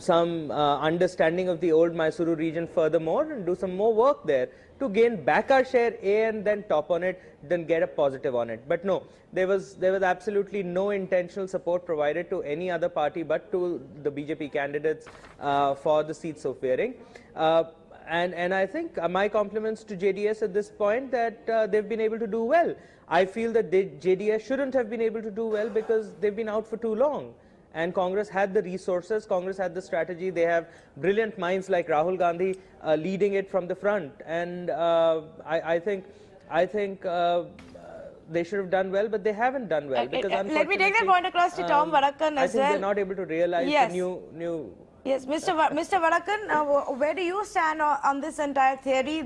understanding of the Old Mysuru region furthermore and do some more work there to gain back our share and then top on it, then get a positive on it. But no, there was absolutely no intentional support provided to any other party but to the BJP candidates for the seats of wearing. And I think my compliments to JDS at this point that they've been able to do well. I feel that JDS shouldn't have been able to do well because they've been out for too long. And Congress had the resources, Congress had the strategy. They have brilliant minds like Rahul Gandhi leading it from the front. And I think they should have done well, but they haven't done well. Because let me take that point across to Tom Vadakan as well. I think they're not able to realize the new. Yes, Mr. Vadakan, where do you stand on this entire theory?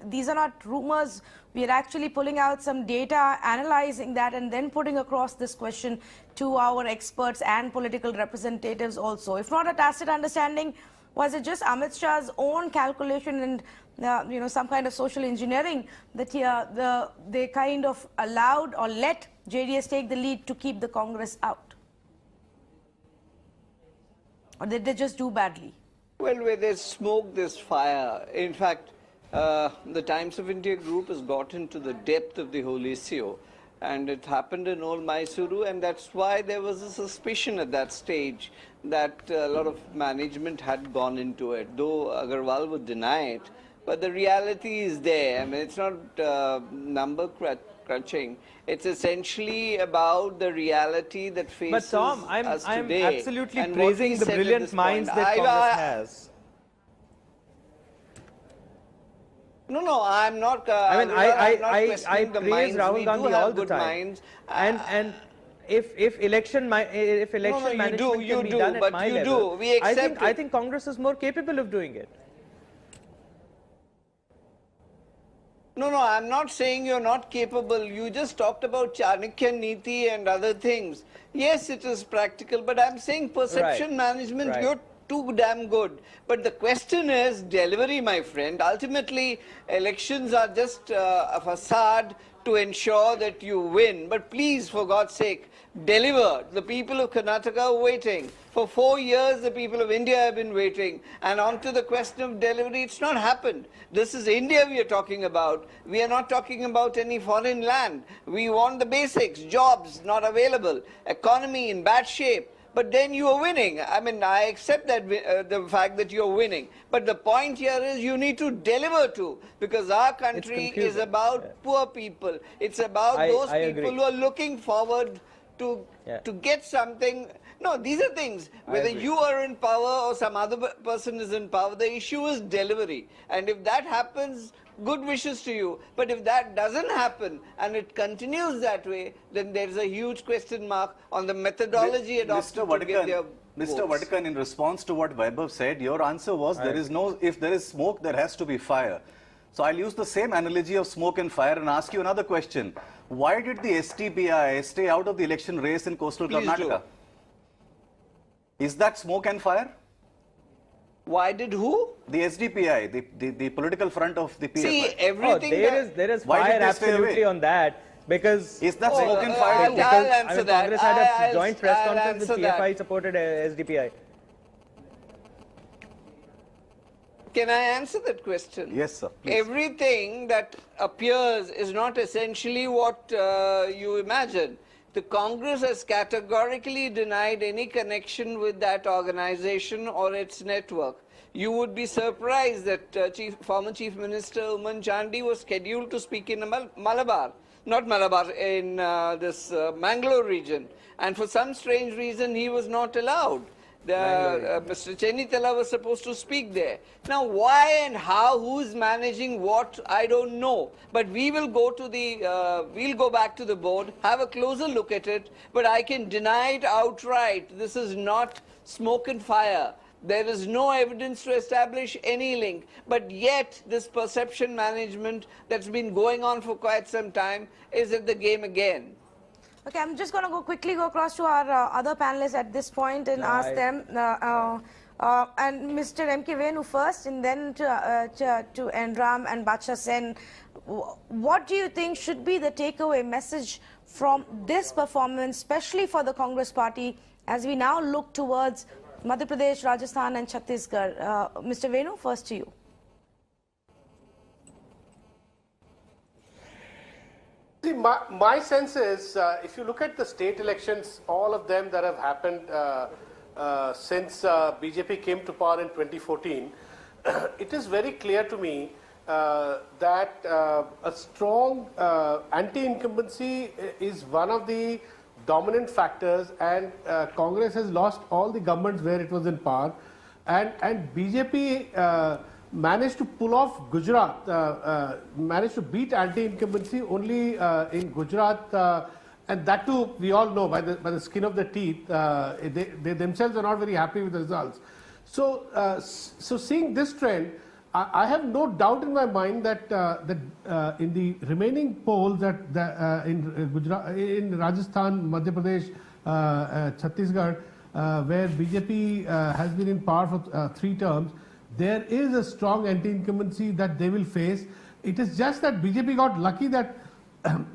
These are not rumors. We are actually pulling out some data, analyzing that, and then putting across this question to our experts and political representatives also. If not a tacit understanding, was it just Amit Shah's own calculation and some kind of social engineering that they kind of allowed or let JDS take the lead to keep the Congress out? Or did they just do badly? Well, where there's smoke, there's fire. In fact, the Times of India group has got into the depth of the whole issue. And it happened in Old Mysuru, and that's why there was a suspicion at that stage that a lot of management had gone into it, though Aggarwal would deny it. But the reality is there. I mean, it's not number crunching. It's essentially about the reality that faces Tom, I'm today. absolutely praising the brilliant minds that Congress has. No, I'm not. I mean, I praise Rahul Gandhi all the time. And if election management can be done at my level, I think Congress is more capable of doing it. No, I'm not saying you're not capable. You just talked about Chanakya Niti and other things. Yes, it is practical, but I'm saying perception management, you're too damn good. But the question is delivery, my friend. Ultimately, elections are just a facade to ensure that you win. But please, for God's sake, deliver. The people of Karnataka are waiting. For 4 years, the people of India have been waiting. And on to the question of delivery, it's not happened. This is India we are talking about. We are not talking about any foreign land. We want the basics, jobs not available, economy in bad shape. But then you are winning. I mean, I accept that the fact that you are winning. But the point here is you need to deliver to, because our country is about poor people. It's about those people who are looking forward to get something. No, these are things. Whether you are in power or some other person is in power, the issue is delivery. And if that happens, good wishes to you. But if that doesn't happen and it continues that way, then there is a huge question mark on the methodology adopted to get their Mr. Vadakan, in response to what Vaibhav said, your answer was if there is smoke, there has to be fire. So I'll use the same analogy of smoke and fire and ask you another question. Why did the STPI stay out of the election race in coastal Karnataka? Is that smoke and fire? Why did who? The SDPI, the political front of the PFI. See, everything there is fire absolutely on that, because is that smoke and fire? Because Congress had a joint press conference with PFI supported SDPI. Can I answer that question? Yes, sir. Please. Everything that appears is not essentially what you imagine. The Congress has categorically denied any connection with that organization or its network. You would be surprised that former Chief Minister Umman Chandi was scheduled to speak in Malabar, not Malabar, in this Mangalore region. And for some strange reason, he was not allowed. Mr. Chennithala was supposed to speak there. Now, why and how, who is managing what, I don't know. But we will go to we'll go back to the board, have a closer look at it. But I can deny it outright. This is not smoke and fire. There is no evidence to establish any link. But yet, this perception management that's been going on for quite some time is at the game again. Okay, I'm just going to quickly go across to our other panelists at this point and ask them, and Mr. M.K. Venu first, and then to Enram and Bacha Sen. What do you think should be the takeaway message from this performance, especially for the Congress party, as we now look towards Madhya Pradesh, Rajasthan and Chhattisgarh? Mr. Venu, first to you. See, my sense is, if you look at the state elections, all of them that have happened since BJP came to power in 2014, it is very clear to me that a strong anti-incumbency is one of the dominant factors, and Congress has lost all the governments where it was in power, and BJP managed to pull off Gujarat, managed to beat anti-incumbency only in Gujarat, and that too we all know by the skin of their teeth. They themselves are not very happy with the results. So, so seeing this trend, I have no doubt in my mind that in the remaining polls that in Gujarat, in Rajasthan, Madhya Pradesh, Chhattisgarh, where BJP has been in power for 3 terms, there is a strong anti-incumbency that they will face. It is just that BJP got lucky that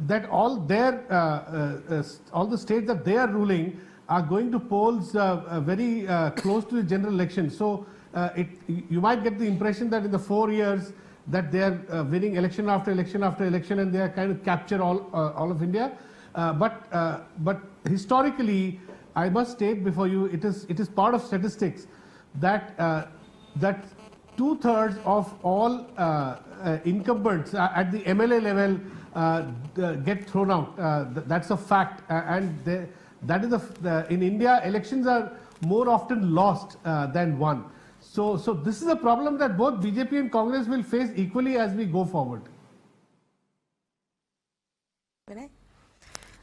that all the states that they are ruling are going to polls very close to the general election. So you might get the impression that in the 4 years that they are winning election after election after election, and they are kind of capture all of India. But historically, I must state before you, it is part of statistics that that 2/3 of all incumbents at the MLA level get thrown out. That's a fact, and that is in India, elections are more often lost than won. So this is a problem that both BJP and Congress will face equally as we go forward.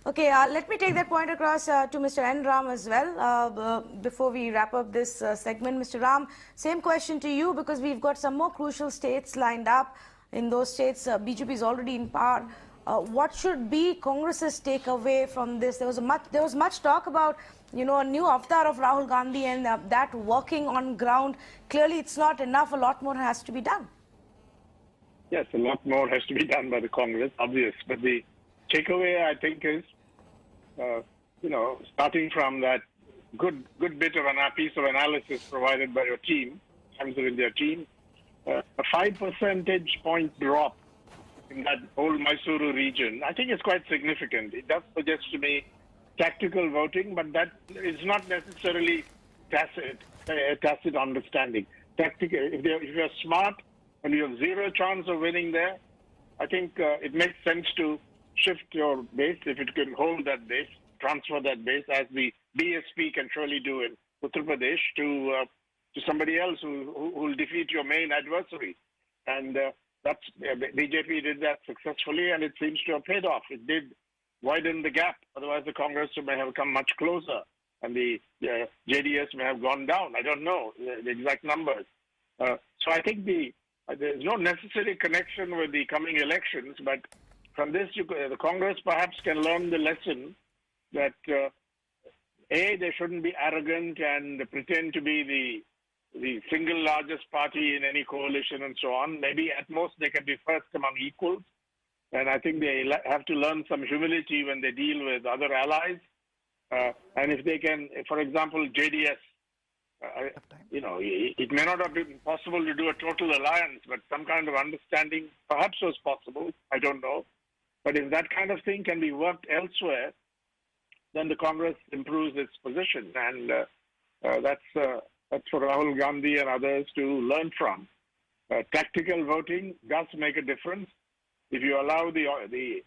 Okay, let me take that point across to Mr. N. Ram as well. Before we wrap up this segment, Mr. Ram, same question to you, because we've got some more crucial states lined up. In those states, BJP is already in power. What should be Congress's takeaway from this? There was much talk about, you know, a new avatar of Rahul Gandhi and that working on ground. Clearly, it's not enough. A lot more has to be done. Yes, a lot more has to be done by the Congress, obvious. But the takeaway, I think, is, you know, starting from that good bit of a piece of analysis provided by your team, Times of India team, a 5 percentage point drop in that whole Mysuru region, I think it's quite significant. It does suggest to me tactical voting, but that is not necessarily tacit understanding. Tactical, if you're smart and you have zero chance of winning there, I think it makes sense to shift your base, if it can hold that base, transfer that base, as the BSP can surely do in Uttar Pradesh, to somebody else who will defeat your main adversary. And that's BJP did that successfully, and it seems to have paid off. It did widen the gap. Otherwise, the Congress may have come much closer, and the JDS may have gone down. I don't know the exact numbers. So I think there's no necessary connection with the coming elections, but from this, the Congress perhaps can learn the lesson that they shouldn't be arrogant and pretend to be the single largest party in any coalition and so on. Maybe at most they can be first among equals. And I think they have to learn some humility when they deal with other allies. And if they can, for example, JDS, it may not have been possible to do a total alliance, but some kind of understanding perhaps was possible. I don't know. But if that kind of thing can be worked elsewhere, then the Congress improves its position. And that's for Rahul Gandhi and others to learn from. Tactical voting does make a difference. If you allow the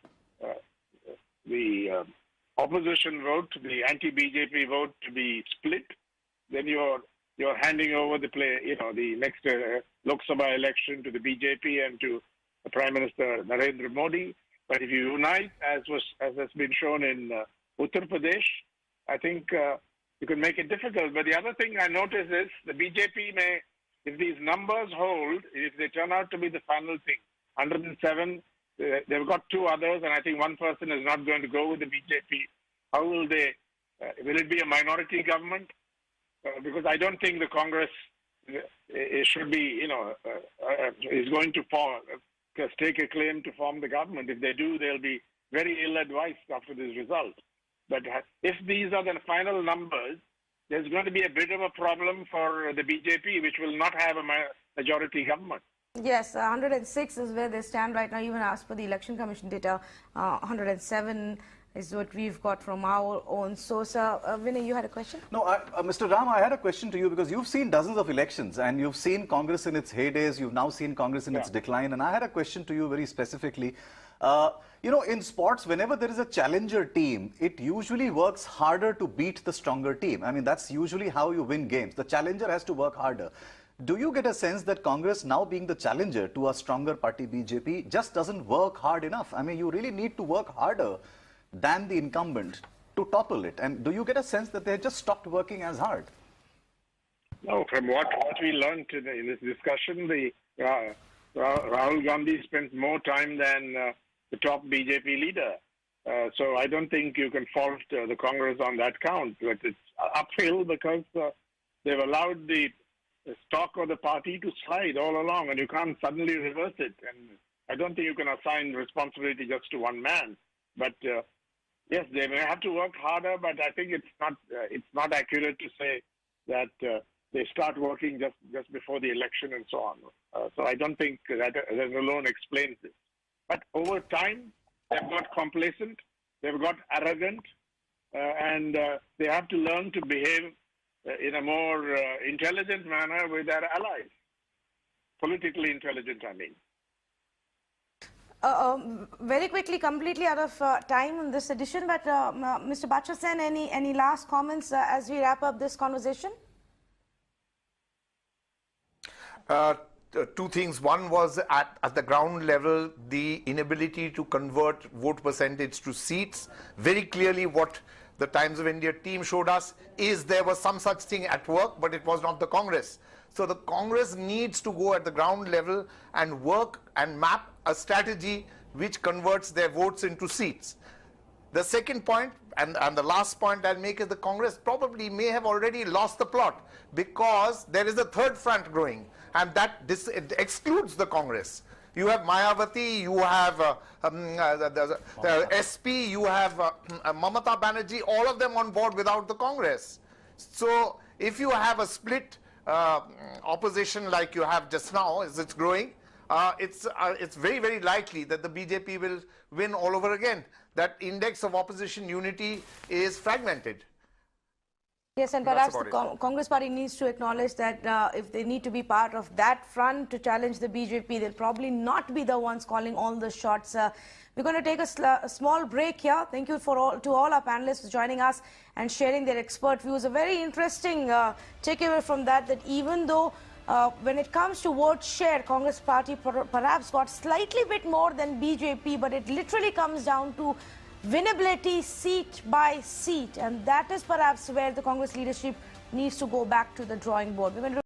opposition vote, the anti-BJP vote to be split, then you're handing over the next Lok Sabha election to the BJP and to Prime Minister Narendra Modi. But if you unite, as has been shown in Uttar Pradesh, I think you can make it difficult. But the other thing I notice is the BJP may, if these numbers hold, if they turn out to be the final thing, 107, they've got two others, and I think one person is not going to go with the BJP. How will they? Will it be a minority government? Because I don't think the Congress should be, is going to stake a claim to form the government. If they do, they'll be very ill-advised after this result. But if these are the final numbers, there's going to be a bit of a problem for the BJP, which will not have a majority government. Yes, 106 is where they stand right now, even as per the Election Commission data. 107 is what we've got from our own source. Vinay, you had a question? No, Mr. Ram, I had a question to you because you've seen dozens of elections and you've seen Congress in its heydays, you've now seen Congress in its decline, and I had a question to you very specifically. In sports, whenever there is a challenger team, it usually works harder to beat the stronger team. I mean, that's usually how you win games. The challenger has to work harder. Do you get a sense that Congress, now being the challenger to a stronger party BJP, just doesn't work hard enough? I mean, you really need to work harder than the incumbent to topple it. And do you get a sense that they just stopped working as hard? No, from what we learned in this discussion, Rahul Gandhi spent more time than the top BJP leader. So I don't think you can fault the Congress on that count. But it's uphill because they've allowed the stock of the party to slide all along, and you can't suddenly reverse it. And I don't think you can assign responsibility just to one man. But yes, they may have to work harder, but I think it's not accurate to say that they start working just before the election and so on. So I don't think that alone explains this. But over time, they've got complacent, they've got arrogant, and they have to learn to behave in a more intelligent manner with their allies. Politically intelligent, I mean. Very quickly, completely out of time in this edition, but Mr. Bachasen, any last comments as we wrap up this conversation? Two things. One was at the ground level, the inability to convert vote percentage to seats. Very clearly what the Times of India team showed us is there was some such thing at work, but it was not the Congress. So the Congress needs to go at the ground level and work and map a strategy which converts their votes into seats. The second point, and the last point I'll make, is the Congress probably may have already lost the plot because there is a third front growing, and that excludes the Congress. You have Mayawati, you have the SP, you have Mamata Banerjee, all of them on board without the Congress. So if you have a split opposition like you have just now, as it's growing, it's very, very likely that the BJP will win all over again. That index of opposition unity is fragmented. Yes, and perhaps the Congress party needs to acknowledge that if they need to be part of that front to challenge the BJP, they'll probably not be the ones calling all the shots. We're going to take a small break here. Thank you to all our panelists for joining us and sharing their expert views. A very interesting takeaway from that even though when it comes to vote share, Congress party perhaps got slightly bit more than BJP, but it literally comes down to winnability seat by seat, and that is perhaps where the Congress leadership needs to go back to the drawing board.